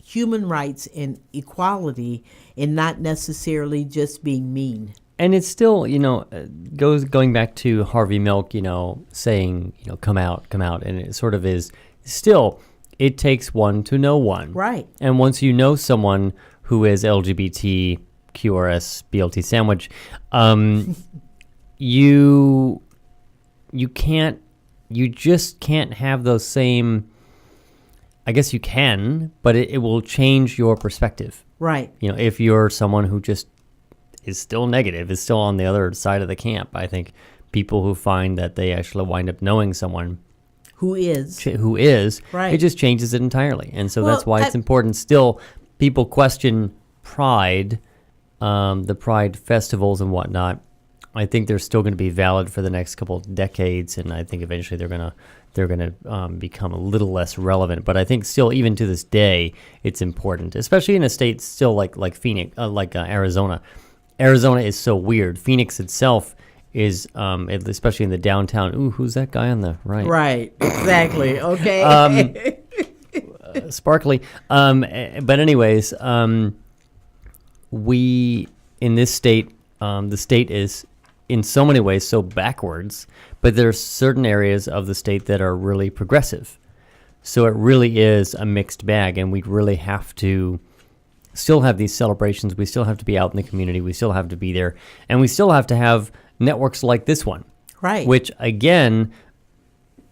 [SPEAKER 2] human rights and equality and not necessarily just being mean.
[SPEAKER 1] And it's still, going back to Harvey Milk, saying, come out. And it sort of is still, it takes one to know one.
[SPEAKER 2] Right.
[SPEAKER 1] And once you know someone who is LGBT, QRS, BLT sandwich, you just can't have those same, I guess you can, but it will change your perspective.
[SPEAKER 2] Right.
[SPEAKER 1] If you're someone who just is still negative, is still on the other side of the camp, I think people who find that they actually wind up knowing someone
[SPEAKER 2] who is,
[SPEAKER 1] right, it just changes it entirely. And so that's why it's
[SPEAKER 2] I-
[SPEAKER 1] important. Still, people question Pride, the Pride festivals and whatnot. I think they're still going to be valid for the next couple of decades, and I think eventually they're going to become a little less relevant. But I think still, even to this day, it's important, especially in a state still like Phoenix, Arizona. Arizona is so weird. Phoenix itself is, especially in the downtown. Ooh, who's that guy on the right?
[SPEAKER 2] Right, exactly. Okay.
[SPEAKER 1] Sparkly. But anyways, we in this state, the state is in so many ways so backwards, but there are certain areas of the state that are really progressive. So it really is a mixed bag, and we really have to still have these celebrations. We still have to be out in the community. We still have to be there, and we still have to have networks like this one.
[SPEAKER 2] Right.
[SPEAKER 1] Which, again,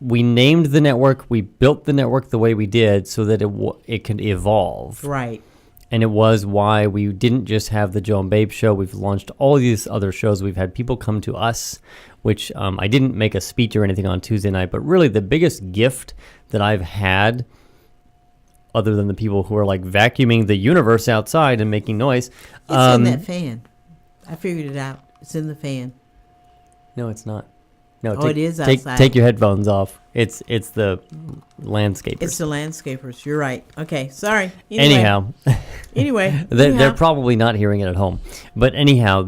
[SPEAKER 1] we named the network, we built the network the way we did so that it could evolve.
[SPEAKER 2] Right.
[SPEAKER 1] And it was why we didn't just have the Joe and Babe show. We've launched all these other shows. We've had people come to us, which I didn't make a speech or anything on Tuesday night, but really the biggest gift that I've had, other than the people who are like vacuuming the universe outside and making noise.
[SPEAKER 2] It's in that fan. I figured it out. It's in the fan.
[SPEAKER 1] No, it's not. No,
[SPEAKER 2] it is outside.
[SPEAKER 1] Take your headphones off. It's the landscapers.
[SPEAKER 2] It's the landscapers. You're right. Okay, sorry.
[SPEAKER 1] Anyhow.
[SPEAKER 2] Anyway.
[SPEAKER 1] They're probably not hearing it at home. But anyhow,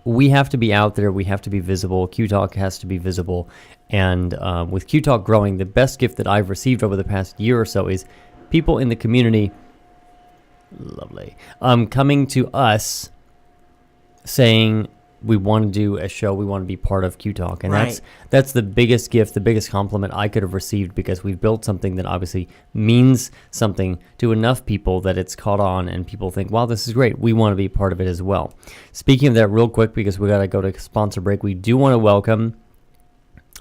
[SPEAKER 1] we have to be out there. We have to be visible. Q-Talk has to be visible. And with Q-Talk growing, the best gift that I've received over the past year or so is people in the community, lovely, coming to us saying, we want to do a show. We want to be part of Q Talk, and
[SPEAKER 2] Right.
[SPEAKER 1] that's the biggest gift, the biggest compliment I could have received, because we've built something that obviously means something to enough people that it's caught on, and people think, wow, this is great. We want to be part of it as well. Speaking of that, real quick, because we got to go to sponsor break, we do want to welcome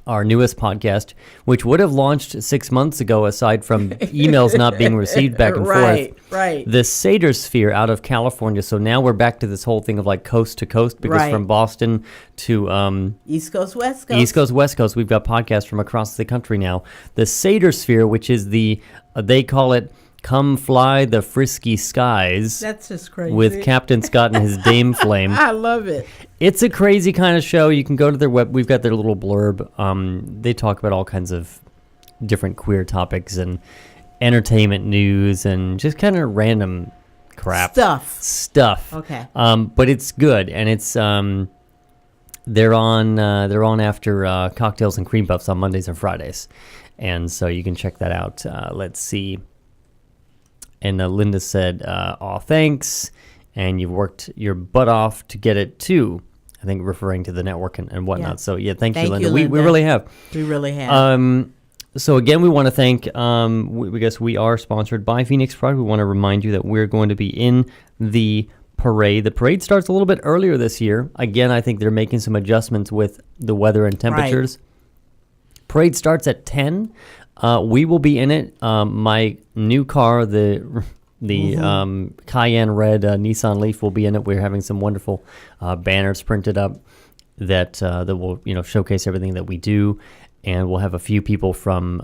[SPEAKER 1] our newest podcast, which would have launched 6 months ago, aside from emails not being received back and
[SPEAKER 2] Right,
[SPEAKER 1] forth.
[SPEAKER 2] right.
[SPEAKER 1] The Seder Sphere out of California. So now we're back to this whole thing of like coast to coast, because
[SPEAKER 2] Right.
[SPEAKER 1] from Boston to
[SPEAKER 2] East Coast, West Coast.
[SPEAKER 1] East Coast, West Coast, we've got podcasts from across the country now. The Seder Sphere, which is they call it Come Fly the Frisky Skies,
[SPEAKER 2] That's just crazy.
[SPEAKER 1] with Captain Scott and his Dame Flame.
[SPEAKER 2] I love it.
[SPEAKER 1] It's a crazy kind of show. You can go to their web. We've got their little blurb. They talk about all kinds of different queer topics and entertainment news and just kind of random crap stuff.
[SPEAKER 2] Okay.
[SPEAKER 1] But it's good, and it's they're on after Cocktails and Cream Puffs on Mondays and Fridays, and so you can check that out. Let's see. And Linda said, "Aw, thanks." And you've worked your butt off to get it too. I think referring to the network and whatnot.
[SPEAKER 2] Yeah.
[SPEAKER 1] So yeah, thank you,
[SPEAKER 2] Thank
[SPEAKER 1] Linda.
[SPEAKER 2] you,
[SPEAKER 1] We
[SPEAKER 2] Linda.
[SPEAKER 1] really have.
[SPEAKER 2] We really have.
[SPEAKER 1] So again, we want to thank. We guess we are sponsored by Phoenix Pride. We want to remind you that we're going to be in the parade. The parade starts a little bit earlier this year. Again, I think they're making some adjustments with the weather and temperatures. Parade starts at 10. We will be in it. My new car, the Cayenne red Nissan Leaf, will be in it. We're having some wonderful banners printed up that will showcase everything that we do, and we'll have a few people from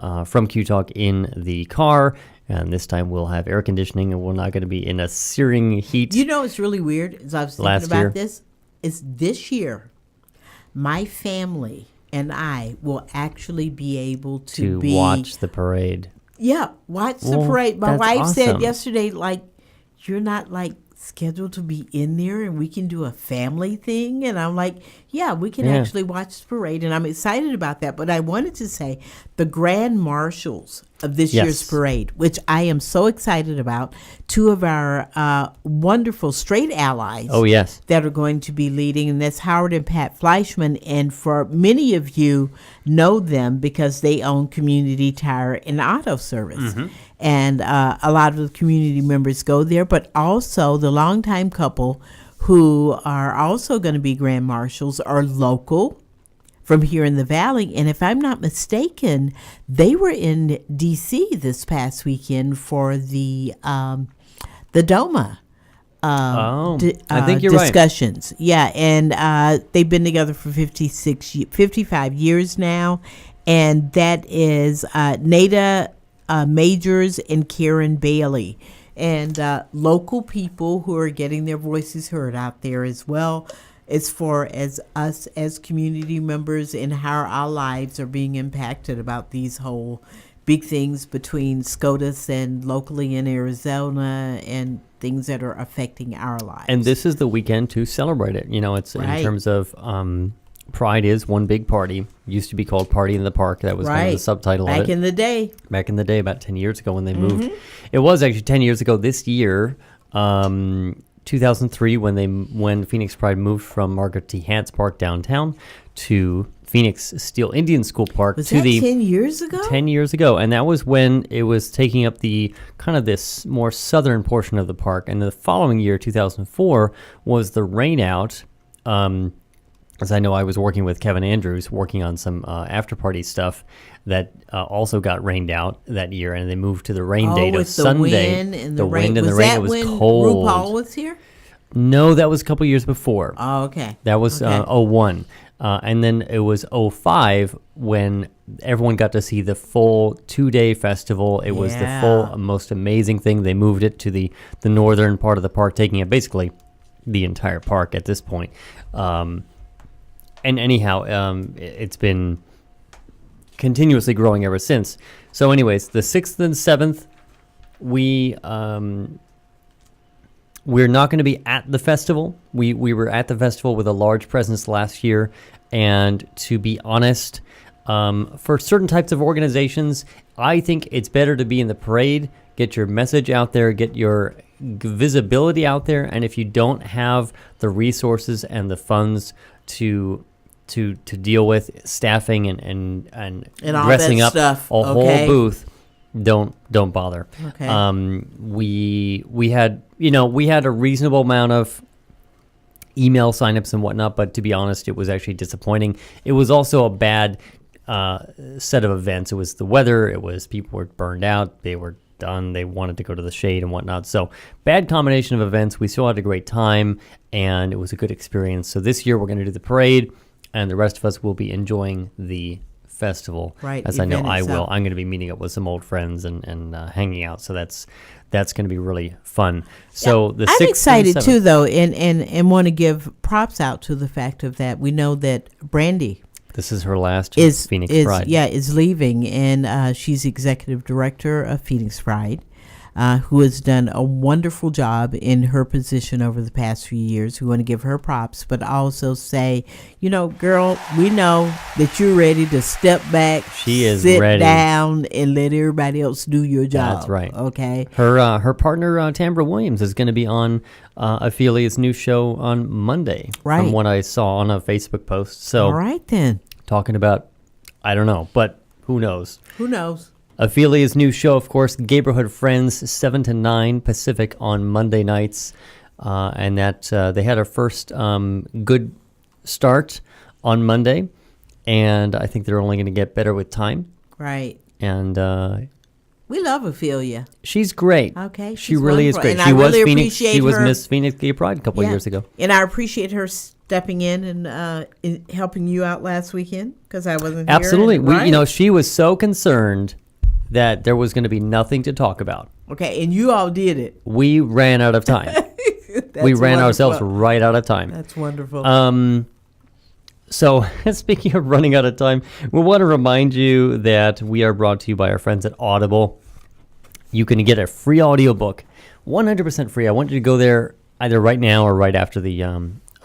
[SPEAKER 1] Q Talk in the car. And this time we'll have air conditioning, and we're not going to be in a searing heat.
[SPEAKER 2] You know, it's really weird. As I was thinking
[SPEAKER 1] Last
[SPEAKER 2] about
[SPEAKER 1] year.
[SPEAKER 2] this, is this year, my family and I will actually be able to
[SPEAKER 1] watch the parade.
[SPEAKER 2] Yeah, watch the
[SPEAKER 1] Well,
[SPEAKER 2] parade. My
[SPEAKER 1] that's
[SPEAKER 2] wife said
[SPEAKER 1] awesome.
[SPEAKER 2] yesterday, like, you're not like scheduled to be in there and we can do a family thing. And I'm like, yeah, we can
[SPEAKER 1] Yeah.
[SPEAKER 2] actually watch the parade. And I'm excited about that. But I wanted to say the grand marshals of this
[SPEAKER 1] Yes.
[SPEAKER 2] year's parade, which I am so excited about, two of our wonderful straight allies
[SPEAKER 1] Oh yes.
[SPEAKER 2] that are going to be leading, and that's Howard and Pat Fleischman. And for many of you know them because they own Community Tire and Auto Service. And a lot of the community members go there, but also the longtime couple who are also going to be grand marshals are local from here in the Valley. And if I'm not mistaken, they were in D.C. this past weekend for the DOMA
[SPEAKER 1] I think you're right.
[SPEAKER 2] discussions. Yeah, and they've been together for 55 years now. And that is Nada Majors and Karen Bailey. And local people who are getting their voices heard out there as well, as far as us as community members and how our lives are being impacted about these whole big things between SCOTUS and locally in Arizona and things that are affecting our lives.
[SPEAKER 1] And this is the weekend to celebrate it. It's in
[SPEAKER 2] Right.
[SPEAKER 1] terms of Pride is one big party. Used to be called Party in the Park. That was kind of the
[SPEAKER 2] Right.
[SPEAKER 1] subtitle of
[SPEAKER 2] Back
[SPEAKER 1] it.
[SPEAKER 2] in the day.
[SPEAKER 1] Back in the day, about 10 years ago when they moved. It was actually 10 years ago this year, 2003, when Phoenix Pride moved from Margaret T. Hance Park downtown to Phoenix Steel Indian School Park.
[SPEAKER 2] Was
[SPEAKER 1] to
[SPEAKER 2] that
[SPEAKER 1] the
[SPEAKER 2] 10 years ago?
[SPEAKER 1] 10 years ago, and that was when it was taking up the kind of this more southern portion of the park. And the following year, 2004, was the rain out. As I know, I was working with Kevin Andrews, working on some after party stuff that also got rained out that year, and they moved to the rain date of
[SPEAKER 2] with the
[SPEAKER 1] Sunday.
[SPEAKER 2] wind and the rain.
[SPEAKER 1] wind and
[SPEAKER 2] Was
[SPEAKER 1] the rain.
[SPEAKER 2] that
[SPEAKER 1] It was
[SPEAKER 2] when
[SPEAKER 1] cold.
[SPEAKER 2] RuPaul was here?
[SPEAKER 1] No, that was a couple years before.
[SPEAKER 2] Oh, okay.
[SPEAKER 1] That was
[SPEAKER 2] Okay.
[SPEAKER 1] 01. And then it was 05 when everyone got to see the full 2-day festival. It was the
[SPEAKER 2] Yeah.
[SPEAKER 1] full, most amazing thing. They moved it to the northern part of the park, taking it basically the entire park at this point. And anyhow, it's been continuously growing ever since. So anyways, the 6th and 7th, we're not going to be at the festival. We were at the festival with a large presence last year. And to be honest, for certain types of organizations, I think it's better to be in the parade, get your message out there, get your visibility out there, and if you don't have the resources and the funds to deal with staffing and
[SPEAKER 2] all
[SPEAKER 1] dressing
[SPEAKER 2] that
[SPEAKER 1] up
[SPEAKER 2] stuff,
[SPEAKER 1] a whole booth, don't bother.
[SPEAKER 2] Okay.
[SPEAKER 1] We had a reasonable amount of email signups and whatnot, but to be honest, it was actually disappointing. It was also a bad set of events. It was the weather. It was people were burned out. They were done. They wanted to go to the shade and whatnot. So bad combination of events. We still had a great time, and it was a good experience. So this year we're going to do the parade, and the rest of us will be enjoying the festival.
[SPEAKER 2] Right.
[SPEAKER 1] As I know I
[SPEAKER 2] itself.
[SPEAKER 1] will. I'm going to be meeting up with some old friends and hanging out. So that's going to be really fun. So the
[SPEAKER 2] I'm
[SPEAKER 1] 6th
[SPEAKER 2] excited
[SPEAKER 1] and 7th
[SPEAKER 2] too, though, and want to give props out to the fact of that. We know that Brandy
[SPEAKER 1] This is her last
[SPEAKER 2] is
[SPEAKER 1] Phoenix
[SPEAKER 2] is
[SPEAKER 1] Pride.
[SPEAKER 2] is leaving, and she's executive director of Phoenix Pride, who has done a wonderful job in her position over the past few years. We want to give her props, but also say, girl, we know that you're ready to step back.
[SPEAKER 1] She is
[SPEAKER 2] sit
[SPEAKER 1] ready.
[SPEAKER 2] down and let everybody else do your job.
[SPEAKER 1] That's right.
[SPEAKER 2] Okay.
[SPEAKER 1] Her partner Tambra Williams is going to be on Ophelia's new show on Monday.
[SPEAKER 2] Right.
[SPEAKER 1] From what I saw on a Facebook post. So
[SPEAKER 2] All right then.
[SPEAKER 1] talking about, I don't know, but who knows?
[SPEAKER 2] Who knows?
[SPEAKER 1] Ophelia's new show, of course, Neighborhood Friends, 7 to 9 Pacific on Monday nights. And that they had our first good start on Monday. And I think they're only going to get better with time.
[SPEAKER 2] Right.
[SPEAKER 1] And
[SPEAKER 2] We love Ophelia.
[SPEAKER 1] she's great.
[SPEAKER 2] Okay,
[SPEAKER 1] She
[SPEAKER 2] she's
[SPEAKER 1] really is
[SPEAKER 2] wonderful.
[SPEAKER 1] great.
[SPEAKER 2] And
[SPEAKER 1] She
[SPEAKER 2] I
[SPEAKER 1] was
[SPEAKER 2] really
[SPEAKER 1] Phoenix. She
[SPEAKER 2] appreciate
[SPEAKER 1] was
[SPEAKER 2] her.
[SPEAKER 1] Miss Phoenix Gay Pride a couple of
[SPEAKER 2] Yeah.
[SPEAKER 1] years ago.
[SPEAKER 2] And I appreciate her stepping in and in helping you out last weekend because I wasn't
[SPEAKER 1] Absolutely.
[SPEAKER 2] here. and- right?
[SPEAKER 1] She was so concerned that there was going to be nothing to talk about.
[SPEAKER 2] Okay, and you all did it.
[SPEAKER 1] We ran out of time. We
[SPEAKER 2] That's
[SPEAKER 1] ran
[SPEAKER 2] wonderful.
[SPEAKER 1] ourselves right out of time.
[SPEAKER 2] That's wonderful.
[SPEAKER 1] So, speaking of running out of time, we want to remind you that we are brought to you by our friends at Audible. You can get a free audiobook, 100% free. I want you to go there either right now or right after the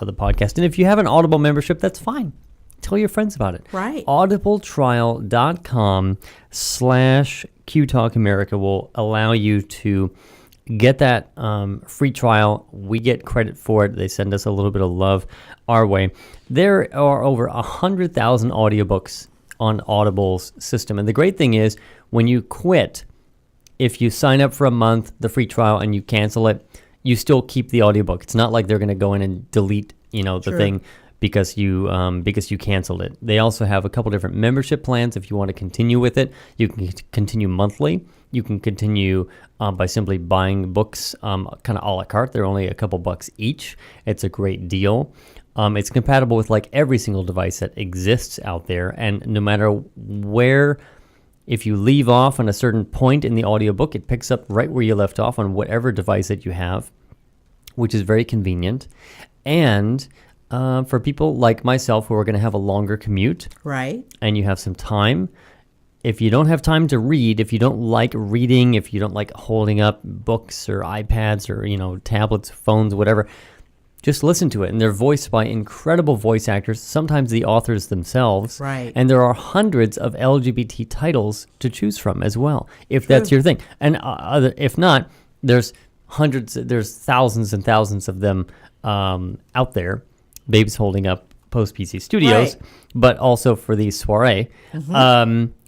[SPEAKER 1] podcast. And if you have an Audible membership, that's fine. Tell your friends about it.
[SPEAKER 2] Right.
[SPEAKER 1] audibletrial.com/QTalkAmerica will allow you to get that free trial. We get credit for it. They send us a little bit of love our way. There are over 100,000 audiobooks on Audible's system. And the great thing is when you quit, if you sign up for a month, the free trial, and you cancel it, you still keep the audiobook. It's not like they're going to go in and delete, the
[SPEAKER 2] Sure.
[SPEAKER 1] thing because you canceled it. They also have a couple different membership plans. If you want to continue with it, you can continue monthly. You can continue by simply buying books kind of a la carte. They're only a couple bucks each. It's a great deal. It's compatible with like every single device that exists out there, and no matter where. If you leave off on a certain point in the audiobook, it picks up right where you left off on whatever device that you have, which is very convenient. And for people like myself who are going to have a longer commute
[SPEAKER 2] right.
[SPEAKER 1] and you have some time, if you don't have time to read, if you don't like reading, if you don't like holding up books or iPads or, tablets, phones, whatever, just listen to it. And they're voiced by incredible voice actors, sometimes the authors themselves.
[SPEAKER 2] Right.
[SPEAKER 1] And there are hundreds of LGBT titles to choose from as well, if that's your thing. And if not, there's thousands and thousands of them out there. Babe's holding up Post PC Studios,
[SPEAKER 2] Right.
[SPEAKER 1] but also for the soiree,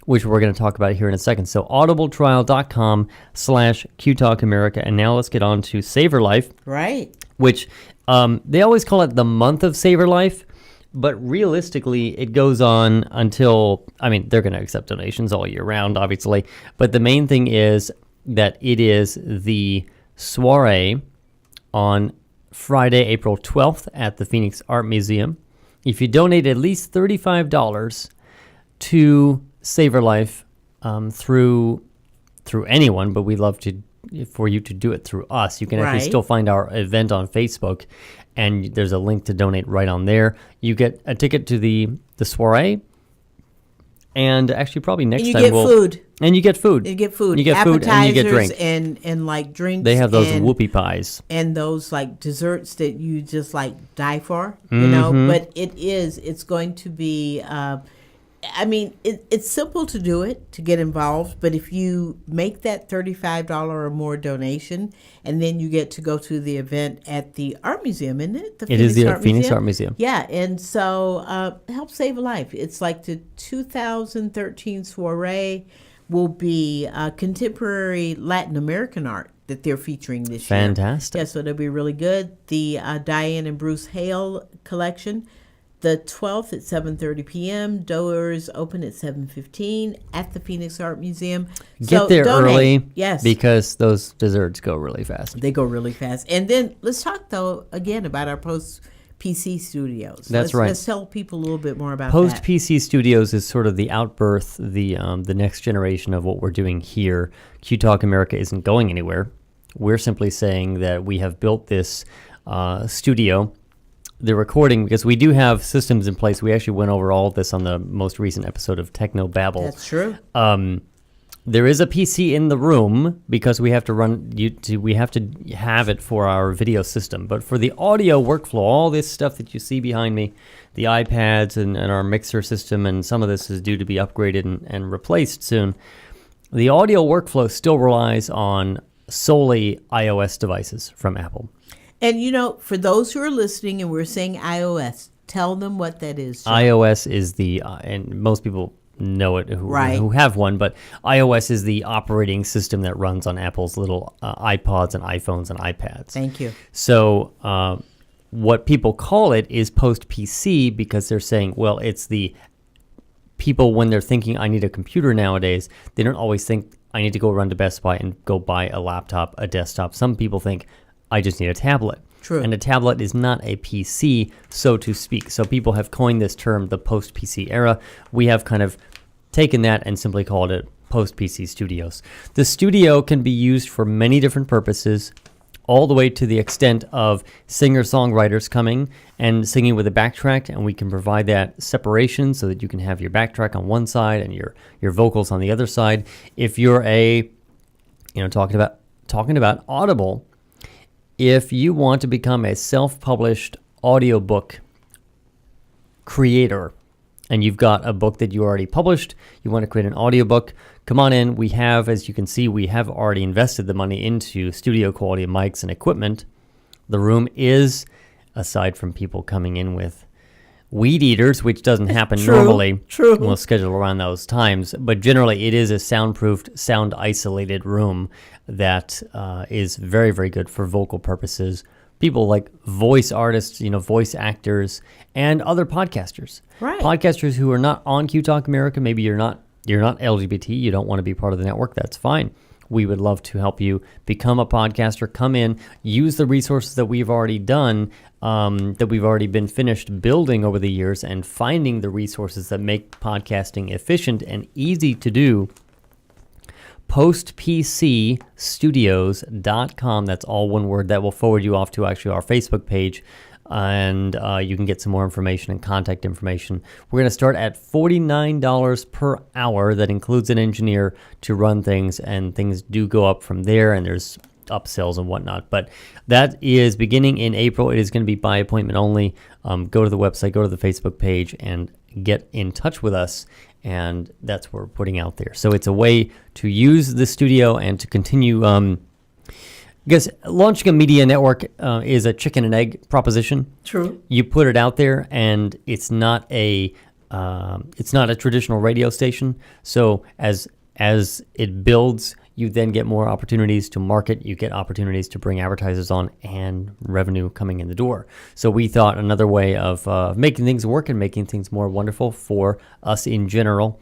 [SPEAKER 1] which we're going to talk about here in a second. So audibletrial.com/QTalkAmerica. And now let's get on to Save Her Life,
[SPEAKER 2] Right.
[SPEAKER 1] which they always call it the month of Save Her Life, but realistically it goes on until, they're going to accept donations all year round, obviously, but the main thing is that it is the soiree on Friday, April 12th at the Phoenix Art Museum. If you donate at least $35 to Save Her Life through anyone, but we love for you to do it through us. You can actually
[SPEAKER 2] Right.
[SPEAKER 1] still find our event on Facebook, and there's a link to donate right on there. You get a ticket to the soiree, and actually probably next
[SPEAKER 2] And you
[SPEAKER 1] time
[SPEAKER 2] get
[SPEAKER 1] we'll...
[SPEAKER 2] food.
[SPEAKER 1] And you get food.
[SPEAKER 2] You get food.
[SPEAKER 1] You get food and you get
[SPEAKER 2] Appetizers
[SPEAKER 1] drink.
[SPEAKER 2] and like drinks.
[SPEAKER 1] They have those
[SPEAKER 2] and,
[SPEAKER 1] whoopie pies.
[SPEAKER 2] and those like desserts that you just like die for, you know. But it's going to be. I mean, it's simple to do it, to get involved, but if you make that $35 or more donation, and then you get to go to the event at the Art Museum, isn't it?
[SPEAKER 1] It is the Phoenix Art Museum.
[SPEAKER 2] Yeah, and so help save a life. It's like the 2013 soiree will be contemporary Latin American art that they're featuring this year.
[SPEAKER 1] Fantastic.
[SPEAKER 2] Yeah, so that'll be really good. The Diane and Bruce Hale collection, the 12th at 7:30 p.m. Doors open at 7:15 at the Phoenix Art Museum.
[SPEAKER 1] Get there early,
[SPEAKER 2] yes,
[SPEAKER 1] because those desserts go really fast.
[SPEAKER 2] They go really fast. And then let's talk though again about our Post PC Studios.
[SPEAKER 1] That's right.
[SPEAKER 2] Let's tell people a little bit more about
[SPEAKER 1] Post
[SPEAKER 2] that.
[SPEAKER 1] PC Studios is sort of the outbirth, the next generation of what we're doing here. Q Talk America isn't going anywhere. We're simply saying that we have built this studio. The recording, because we do have systems in place. We actually went over all of this on the most recent episode of Techno Babble.
[SPEAKER 2] That's true.
[SPEAKER 1] There is a PC in the room because we have to we have to have it for our video system. But for the audio workflow, all this stuff that you see behind me, the iPads and our mixer system, and some of this is due to be upgraded and replaced soon. The audio workflow still relies on solely iOS devices from Apple.
[SPEAKER 2] And, you know, for those who are listening and we're saying iOS, tell them what that is. John.
[SPEAKER 1] iOS is the, and most people know it who have one, but iOS is the operating system that runs on Apple's little iPods and iPhones and iPads.
[SPEAKER 2] Thank you.
[SPEAKER 1] So what people call it is post-PC because they're saying, well, it's the people when they're thinking, I need a computer nowadays, they don't always think, I need to go run to Best Buy and go buy a laptop, a desktop. Some people think, I just need a tablet.
[SPEAKER 2] True.
[SPEAKER 1] And a tablet is not a PC, so to speak. So people have coined this term the post-PC era. We have kind of taken that and simply called it post-PC Studios. The studio can be used for many different purposes, all the way to the extent of singer-songwriters coming and singing with a backtrack, and we can provide that separation so that you can have your backtrack on one side and your vocals on the other side. If you're talking about Audible, if you want to become a self-published audiobook creator and you've got a book that you already published, you want to create an audiobook, come on in. We have, as you can see, we have already invested the money into studio quality mics and equipment. The room is, aside from people coming in with weed eaters, which doesn't happen normally.
[SPEAKER 2] True.
[SPEAKER 1] We'll schedule around those times. But generally, it is a soundproofed, sound-isolated room that is very, very good for vocal purposes. People like voice artists, voice actors, and other podcasters.
[SPEAKER 2] Right.
[SPEAKER 1] Podcasters who are not on Q Talk America. Maybe you're not LGBT. You don't want to be part of the network. That's fine. We would love to help you become a podcaster. Come in, use the resources that we've already done, that we've already been finished building over the years, and finding the resources that make podcasting efficient and easy to do. postpcstudios.com. That's all one word. That will forward you off to actually our Facebook page, and you can get some more information and contact information. We're going to start at $49 per hour. That includes an engineer to run things, and things do go up from there, and there's upsells and whatnot. But that is beginning in April. It is going to be by appointment only. Go to the website, go to the Facebook page, and get in touch with us. And that's what we're putting out there. So it's a way to use the studio and to continue. Because launching a media network is a chicken and egg proposition.
[SPEAKER 2] True.
[SPEAKER 1] You put it out there, and it's not a traditional radio station. So as it builds, you then get more opportunities to market. You get opportunities to bring advertisers on and revenue coming in the door. So we thought another way of making things work and making things more wonderful for us in general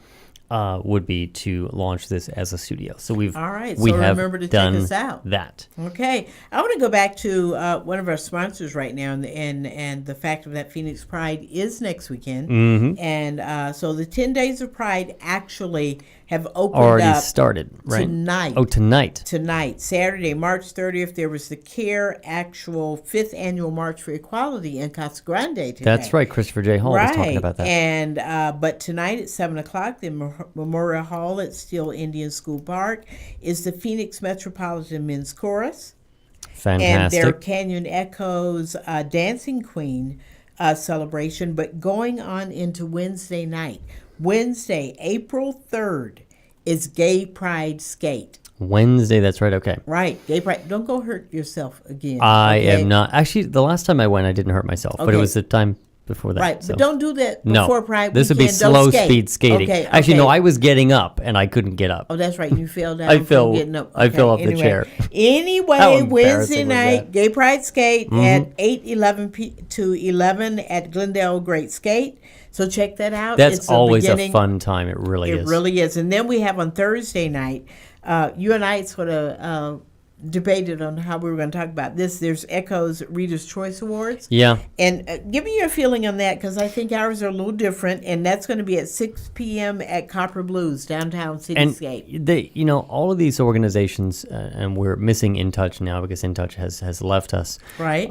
[SPEAKER 1] would be to launch this as a studio. So we
[SPEAKER 2] have
[SPEAKER 1] remember
[SPEAKER 2] to
[SPEAKER 1] done
[SPEAKER 2] check us out.
[SPEAKER 1] That.
[SPEAKER 2] Okay. I want to go back to one of our sponsors right now, and the fact of that Phoenix Pride is next weekend.
[SPEAKER 1] Mm-hmm.
[SPEAKER 2] And so the 10 Days of Pride actually have opened
[SPEAKER 1] already
[SPEAKER 2] up
[SPEAKER 1] started, right?
[SPEAKER 2] Tonight.
[SPEAKER 1] Oh, tonight.
[SPEAKER 2] Tonight, Saturday, March 30th, there was the CARE actual 5th Annual March for Equality in Casa Grande today.
[SPEAKER 1] That's right. Christopher J. Hall was talking about that.
[SPEAKER 2] And but tonight at 7 o'clock, the Memorial Hall at Steele Indian School Park is the Phoenix Metropolitan Men's Chorus.
[SPEAKER 1] Fantastic.
[SPEAKER 2] And their Canyon Echoes Dancing Queen celebration. But going on into Wednesday night, Wednesday, April 3rd, is Gay Pride Skate.
[SPEAKER 1] Wednesday, that's right. Okay.
[SPEAKER 2] Right, Gay Pride. Don't go hurt yourself again.
[SPEAKER 1] I
[SPEAKER 2] okay?
[SPEAKER 1] am not. Actually, the last time I went, I didn't hurt myself, but it
[SPEAKER 2] Okay.
[SPEAKER 1] was the time before that.
[SPEAKER 2] Right,
[SPEAKER 1] so.
[SPEAKER 2] but don't do that
[SPEAKER 1] No,
[SPEAKER 2] before Pride
[SPEAKER 1] this would be
[SPEAKER 2] weekend. Don't
[SPEAKER 1] slow
[SPEAKER 2] skate.
[SPEAKER 1] speed skating.
[SPEAKER 2] Okay,
[SPEAKER 1] Actually, no,
[SPEAKER 2] okay.
[SPEAKER 1] I was getting up and I couldn't get up.
[SPEAKER 2] Oh, that's right. You fell down.
[SPEAKER 1] I
[SPEAKER 2] from
[SPEAKER 1] fell-
[SPEAKER 2] Getting up.
[SPEAKER 1] I fell off the chair. How
[SPEAKER 2] Anyway,
[SPEAKER 1] embarrassing
[SPEAKER 2] Wednesday
[SPEAKER 1] was
[SPEAKER 2] night,
[SPEAKER 1] that?
[SPEAKER 2] Gay Pride Skate at 8:11 to 11 at Glendale Great Skate. So check that out.
[SPEAKER 1] That's
[SPEAKER 2] It's the
[SPEAKER 1] always a
[SPEAKER 2] beginning.
[SPEAKER 1] fun time. It really
[SPEAKER 2] It
[SPEAKER 1] is.
[SPEAKER 2] really is. And then we have on Thursday night, you and I sort of debated on how we were going to talk about this. There's Echo's Reader's Choice Awards.
[SPEAKER 1] Yeah.
[SPEAKER 2] And give me your feeling on that, because I think ours are a little different. And that's going to be at 6 p.m. at Copper Blues, downtown
[SPEAKER 1] And
[SPEAKER 2] Cityscape.
[SPEAKER 1] they, all of these organizations, and we're missing In Touch now because In Touch has left us.
[SPEAKER 2] Right?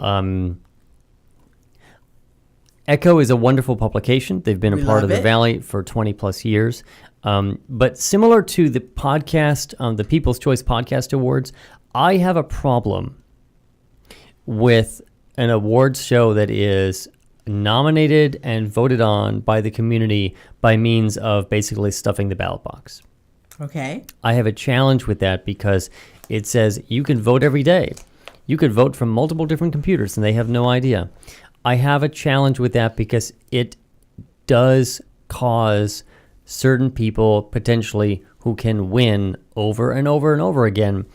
[SPEAKER 1] Echo is a wonderful publication. They've been a
[SPEAKER 2] We
[SPEAKER 1] part
[SPEAKER 2] love
[SPEAKER 1] of the
[SPEAKER 2] it.
[SPEAKER 1] Valley for 20 plus years. But similar to the podcast, the People's Choice Podcast Awards, I have a problem with an awards show that is nominated and voted on by the community by means of basically stuffing the ballot box.
[SPEAKER 2] Okay.
[SPEAKER 1] I have a challenge with that because it says you can vote every day. You could vote from multiple different computers and they have no idea. I have a challenge with that because it does cause certain people potentially who can win over and over and over again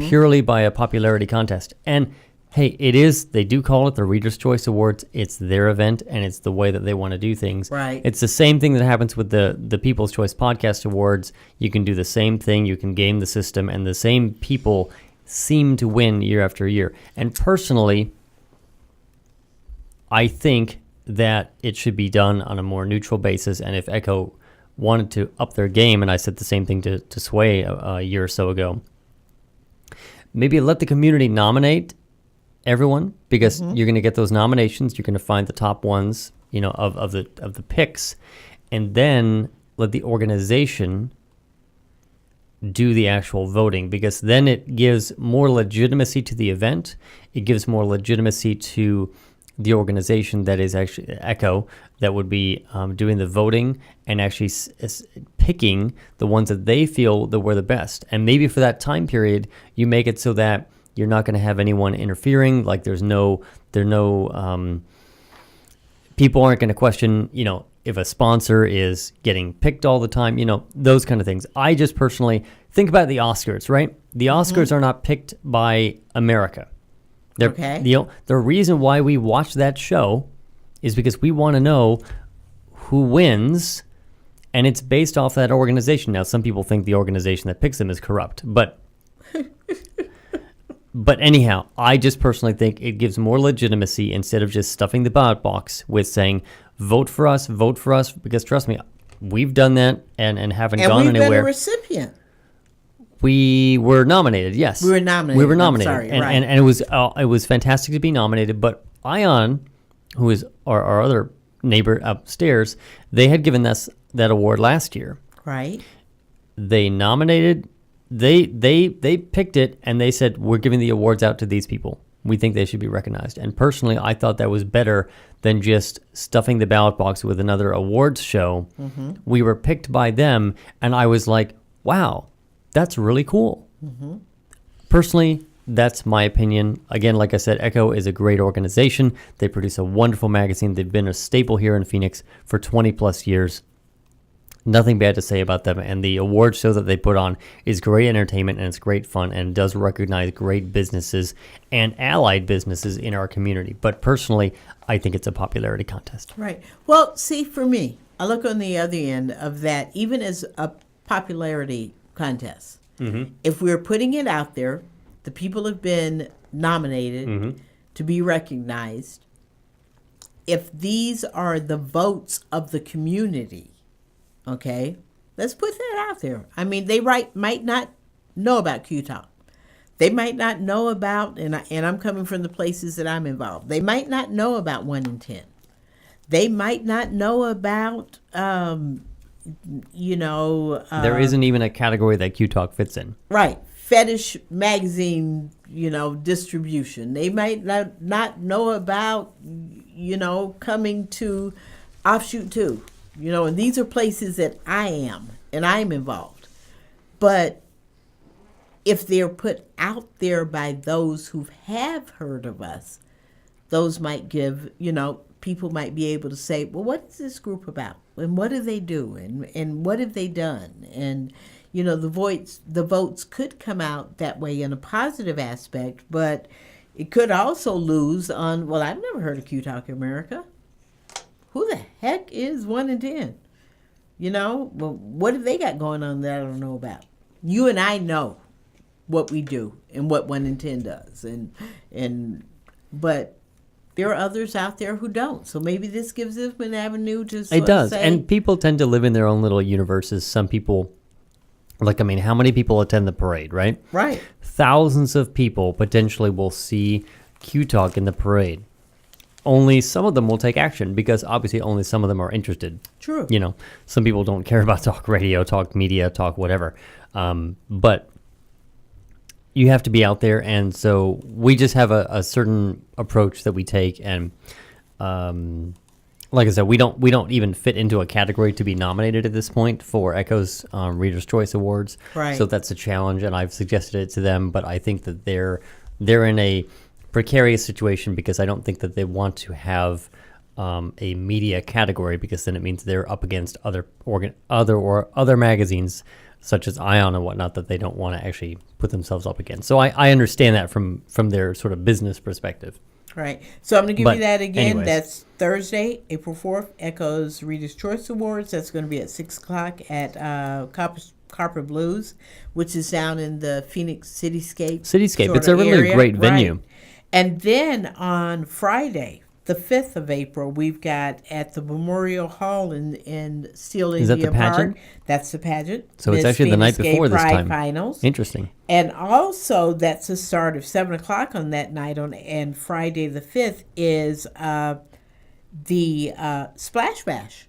[SPEAKER 1] purely by a popularity contest. And hey, they do call it the Reader's Choice Awards. It's their event and it's the way that they want to do things.
[SPEAKER 2] Right.
[SPEAKER 1] It's the same thing that happens with the People's Choice Podcast Awards. You can do the same thing. You can game the system and the same people seem to win year after year. And personally, I think that it should be done on a more neutral basis. And if Echo wanted to up their game, and I said the same thing to Sway a year or so ago, maybe let the community nominate everyone, because you're going to get those nominations. You're going to find the top ones, of the picks, and then let the organization do the actual voting, because then it gives more legitimacy to the event. It gives more legitimacy to the organization that is actually Echo, that would be doing the voting and actually picking the ones that they feel that were the best. And maybe for that time period, you make it so that you're not going to have anyone interfering. Like people aren't going to question, if a sponsor is getting picked all the time, those kind of things. I just personally think about the Oscars, right? The Oscars are not picked by America.
[SPEAKER 2] Okay.
[SPEAKER 1] The reason why we watch that show is because we want to know who wins, and it's based off that organization. Now, some people think the organization that picks them is corrupt, but anyhow, I just personally think it gives more legitimacy instead of just stuffing the ballot box with saying, vote for us, because trust me, we've done that and haven't gone
[SPEAKER 2] we've
[SPEAKER 1] anywhere.
[SPEAKER 2] been a recipient.
[SPEAKER 1] We were nominated, yes.
[SPEAKER 2] We were nominated. I'm sorry,
[SPEAKER 1] and,
[SPEAKER 2] right.
[SPEAKER 1] and it was fantastic to be nominated. But Ion, who is our other neighbor upstairs, they had given us that award last year.
[SPEAKER 2] Right.
[SPEAKER 1] They nominated, they picked it, and they said, we're giving the awards out to these people. We think they should be recognized. And personally, I thought that was better than just stuffing the ballot box with another awards show. We were picked by them, and I was like, wow, that's really cool. Personally, that's my opinion. Again, like I said, Echo is a great organization. They produce a wonderful magazine. They've been a staple here in Phoenix for 20 plus years. Nothing bad to say about them. And the award show that they put on is great entertainment, and it's great fun, and does recognize great businesses and allied businesses in our community. But personally, I think it's a popularity contest.
[SPEAKER 2] Right. Well, see, for me, I look on the other end of that, even as a popularity contest. If we're putting it out there, the people have been nominated to be recognized. If these are the votes of the community, okay, let's put that out there. I mean, they might not know about Q-Talk. They might not know about, and I'm coming from the places that I'm involved, they might not know about 1 in 10. They might not know about,
[SPEAKER 1] There isn't even a category that Q-Talk fits in.
[SPEAKER 2] right, fetish magazine, distribution. They might not know about, coming to Offshoot 2. and these are places that I'm involved. But if they're put out there by those who have heard of us, those might give, people might be able to say, well, what is this group about? And what do they do? And what have they done? And, the votes could come out that way in a positive aspect, but it could also lose on, well, I've never heard of Q Talk America. Who the heck is 1 in 10? Well, what have they got going on that I don't know about? You and I know what we do and what 1 in 10 does. But there are others out there who don't. So maybe this gives them an avenue to sort
[SPEAKER 1] It does.
[SPEAKER 2] of say,
[SPEAKER 1] And people tend to live in their own little universes. Some people, how many people attend the parade, right?
[SPEAKER 2] right.
[SPEAKER 1] Thousands of people potentially will see Q Talk in the parade. Only some of them will take action because obviously only some of them are interested.
[SPEAKER 2] True.
[SPEAKER 1] Some people don't care about talk radio, talk media, talk whatever. But you have to be out there, and so we just have a certain approach that we take, and like I said, we don't even fit into a category to be nominated at this point for Echo's Reader's Choice Awards.
[SPEAKER 2] Right.
[SPEAKER 1] So that's a challenge, and I've suggested it to them, but I think that they're in a precarious situation because I don't think that they want to have a media category, because then it means they're up against other magazines such as Ion and whatnot that they don't want to actually put themselves up against. So I understand that from their sort of business perspective.
[SPEAKER 2] Right. So I'm going to give you that again.
[SPEAKER 1] Anyways.
[SPEAKER 2] That's Thursday, April 4th, Echo's Reader's Choice Awards. That's going to be at 6 o'clock at Copper Blues, which is down in the Phoenix Cityscape.
[SPEAKER 1] It's a really
[SPEAKER 2] area.
[SPEAKER 1] great venue.
[SPEAKER 2] Right. And then on Friday, the 5th of April, we've got at the Memorial Hall in Steel
[SPEAKER 1] Is that the
[SPEAKER 2] India Park.
[SPEAKER 1] pageant?
[SPEAKER 2] That's the pageant.
[SPEAKER 1] So it's
[SPEAKER 2] Miss
[SPEAKER 1] actually the night
[SPEAKER 2] Phoenix Gay
[SPEAKER 1] before this
[SPEAKER 2] Pride
[SPEAKER 1] time.
[SPEAKER 2] Finals.
[SPEAKER 1] Interesting.
[SPEAKER 2] And also, that's the start of 7 o'clock on that night. And Friday the 5th is the Splash Bash,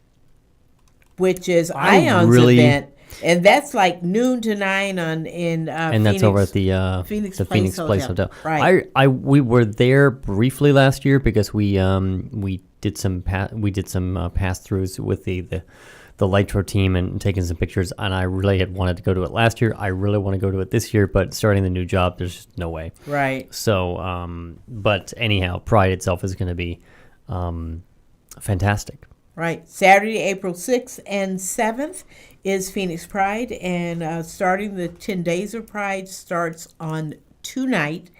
[SPEAKER 2] which is Ion's event. And that's like noon to 9 in
[SPEAKER 1] And
[SPEAKER 2] Phoenix,
[SPEAKER 1] that's over at the
[SPEAKER 2] Phoenix
[SPEAKER 1] Phoenix
[SPEAKER 2] Place
[SPEAKER 1] Place
[SPEAKER 2] Hotel.
[SPEAKER 1] Hotel.
[SPEAKER 2] Right.
[SPEAKER 1] We were there briefly last year because we did some pass-throughs with the Lytro team and taking some pictures, and I really had wanted to go to it last year. I really want to go to it this year, but starting the new job, there's just no way.
[SPEAKER 2] Right.
[SPEAKER 1] So, but anyhow, Pride itself is going to be fantastic.
[SPEAKER 2] Right. Saturday, April 6th and 7th is Phoenix Pride, and starting the 10 Days of Pride starts on tonight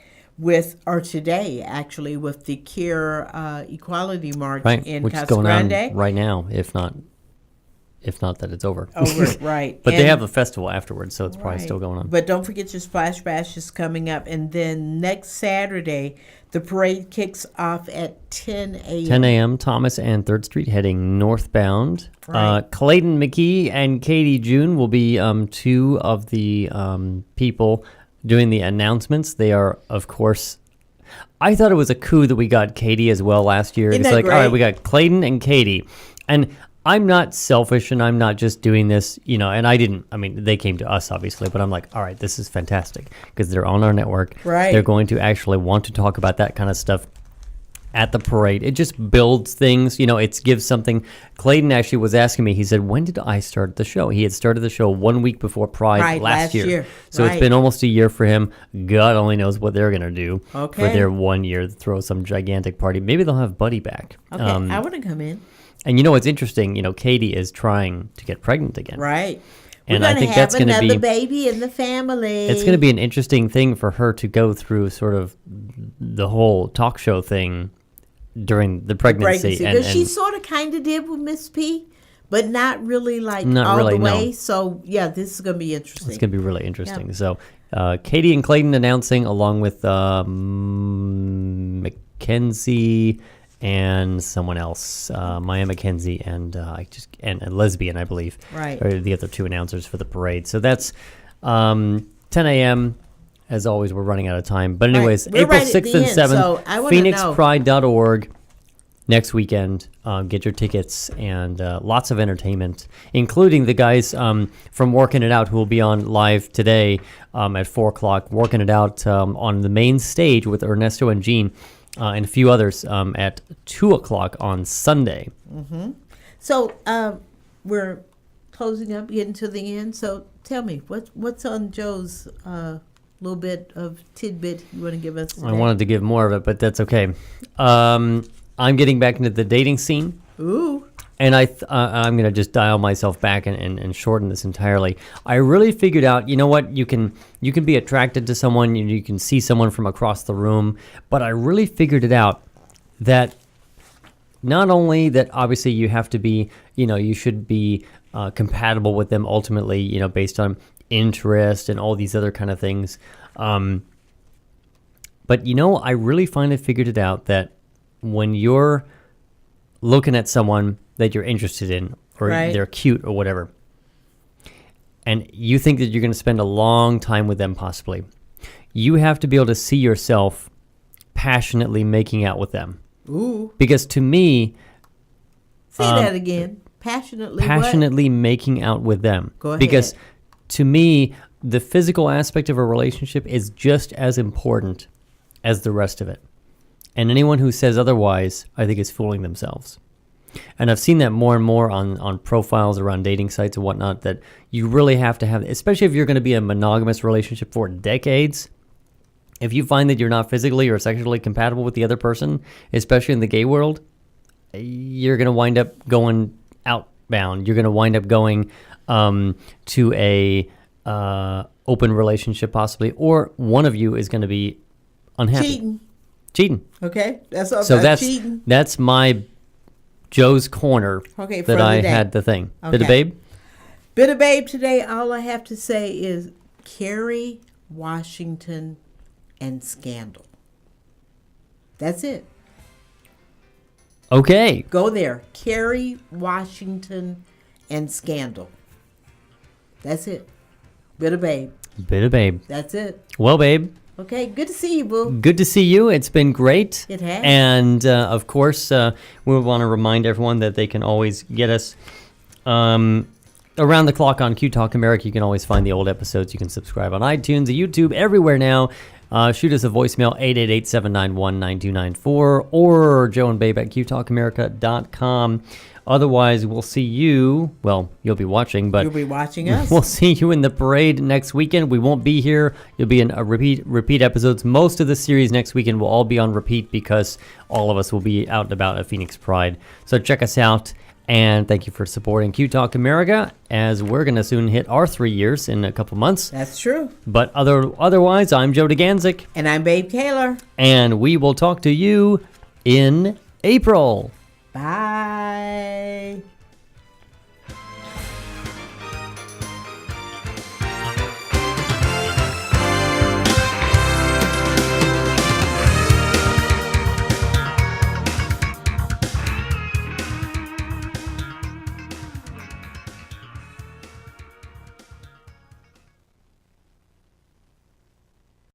[SPEAKER 2] today, actually, with the Care Equality March
[SPEAKER 1] Right,
[SPEAKER 2] in
[SPEAKER 1] which is
[SPEAKER 2] Casa
[SPEAKER 1] going
[SPEAKER 2] Grande.
[SPEAKER 1] on right now, if not that it's over.
[SPEAKER 2] Right.
[SPEAKER 1] But they
[SPEAKER 2] And-
[SPEAKER 1] have the festival afterwards, so it's probably
[SPEAKER 2] Right.
[SPEAKER 1] still going on.
[SPEAKER 2] But don't forget your Splash Bash is coming up. And then next Saturday, the parade kicks off at 10 a.m.
[SPEAKER 1] 10 a.m. Thomas and 3rd Street heading northbound.
[SPEAKER 2] Right.
[SPEAKER 1] Clayton McKee and Katie June will be two of the people doing the announcements. They are, of course, I thought it was a coup that we got Katie as well last year.
[SPEAKER 2] Isn't
[SPEAKER 1] It's
[SPEAKER 2] that
[SPEAKER 1] like,
[SPEAKER 2] great?
[SPEAKER 1] all right, we got Clayton and Katie. And I'm not selfish, and I'm not just doing this, and they came to us, obviously, but I'm like, all right, this is fantastic because they're on our network.
[SPEAKER 2] Right.
[SPEAKER 1] They're going to actually want to talk about that kind of stuff at the parade. It just builds things, it gives something. Clayton actually was asking me, he said, when did I start the show? He had started the show 1 week before Pride last year. So
[SPEAKER 2] Right.
[SPEAKER 1] it's been almost a year for him. God only knows what they're going to do for
[SPEAKER 2] Okay.
[SPEAKER 1] their 1 year, throw some gigantic party. Maybe they'll have Buddy back.
[SPEAKER 2] Okay, I want to come in.
[SPEAKER 1] And what's interesting, Katie is trying to get pregnant again.
[SPEAKER 2] Right.
[SPEAKER 1] And
[SPEAKER 2] We're
[SPEAKER 1] I
[SPEAKER 2] going
[SPEAKER 1] think
[SPEAKER 2] to have
[SPEAKER 1] that's gonna
[SPEAKER 2] another
[SPEAKER 1] be-
[SPEAKER 2] baby in the family.
[SPEAKER 1] It's going to be an interesting thing for her to go through sort of the whole talk show thing during the pregnancy.
[SPEAKER 2] Because she sort of kind of did with Miss P, but not really
[SPEAKER 1] Not
[SPEAKER 2] all
[SPEAKER 1] really,
[SPEAKER 2] the
[SPEAKER 1] no.
[SPEAKER 2] way. So, yeah, this is going to be interesting.
[SPEAKER 1] It's going to be really interesting.
[SPEAKER 2] Yeah.
[SPEAKER 1] So Katie and Clayton announcing along with Mackenzie and someone else, Maya McKenzie and and Lesbian, I believe,
[SPEAKER 2] Right.
[SPEAKER 1] are the other two announcers for the parade. So that's 10 a.m. As always, we're running out of time. But anyways,
[SPEAKER 2] We're
[SPEAKER 1] April
[SPEAKER 2] right at
[SPEAKER 1] 6th
[SPEAKER 2] the
[SPEAKER 1] and
[SPEAKER 2] end,
[SPEAKER 1] 7th,
[SPEAKER 2] so I wanna know.
[SPEAKER 1] phoenixpride.org. Next weekend, get your tickets and lots of entertainment, including the guys from Working It Out who will be on live today at 4 o'clock, Working It Out on the main stage with Ernesto and Jean and a few others at 2 o'clock on Sunday.
[SPEAKER 2] So, we're closing up, getting to the end. So tell me, what's on Joe's little bit of tidbit you want to give us today?
[SPEAKER 1] I wanted to give more of it, but that's okay. I'm getting back into the dating scene.
[SPEAKER 2] Ooh.
[SPEAKER 1] And I'm going to just dial myself back and shorten this entirely. I really figured out, you know what, you can be attracted to someone, you can see someone from across the room, but I really figured it out that not only that obviously you have to be, you should be compatible with them ultimately, based on interest and all these other kind of things. But, I really finally figured it out that when you're looking at someone that you're interested in, or
[SPEAKER 2] right.
[SPEAKER 1] they're cute or whatever, and you think that you're going to spend a long time with them possibly, you have to be able to see yourself passionately making out with them.
[SPEAKER 2] Ooh.
[SPEAKER 1] Because to me...
[SPEAKER 2] Say that again.
[SPEAKER 1] Passionately what? Making out with them.
[SPEAKER 2] Go ahead.
[SPEAKER 1] Because to me, the physical aspect of a relationship is just as important as the rest of it. And anyone who says otherwise, I think, is fooling themselves. And I've seen that more and more on profiles around dating sites and whatnot, that you really have to have, especially if you're going to be in a monogamous relationship for decades, if you find that you're not physically or sexually compatible with the other person, especially in the gay world, you're going to wind up going outbound. You're going to wind up going to a open relationship possibly, or one of you is going to be unhappy. Cheating.
[SPEAKER 2] Okay, that's all.
[SPEAKER 1] So
[SPEAKER 2] cheating.
[SPEAKER 1] That's my Joe's Corner.
[SPEAKER 2] Okay,
[SPEAKER 1] that I had the thing.
[SPEAKER 2] Okay.
[SPEAKER 1] Bit of Babe.
[SPEAKER 2] Bit of Babe today. All I have to say is Kerry Washington and Scandal. That's it.
[SPEAKER 1] Okay.
[SPEAKER 2] Go there. Kerry Washington and Scandal. That's it. Bit of Babe.
[SPEAKER 1] Bit of Babe.
[SPEAKER 2] That's it.
[SPEAKER 1] Well, Babe.
[SPEAKER 2] Okay, good to see you, boo.
[SPEAKER 1] Good to see you. It's been great.
[SPEAKER 2] It has.
[SPEAKER 1] And, of course, we want to remind everyone that they can always get us around the clock on Q Talk America. You can always find the old episodes. You can subscribe on iTunes, YouTube, everywhere now. Shoot us a voicemail, 888-791-9294, or Joe and Babe at QTalkAmerica.com. Otherwise, we'll see you, well, you'll be watching, but...
[SPEAKER 2] You'll be watching us.
[SPEAKER 1] We'll see you in the parade next weekend. We won't be here. You'll be in a repeat episodes. Most of the series next weekend will all be on repeat because all of us will be out and about at Phoenix Pride. So check us out, and thank you for supporting Q Talk America, as we're going to soon hit our 3 years in a couple months.
[SPEAKER 2] That's true.
[SPEAKER 1] But otherwise, I'm Joe DeGanzik.
[SPEAKER 2] And I'm Babe Kaler.
[SPEAKER 1] And we will talk to you in April.
[SPEAKER 2] Bye.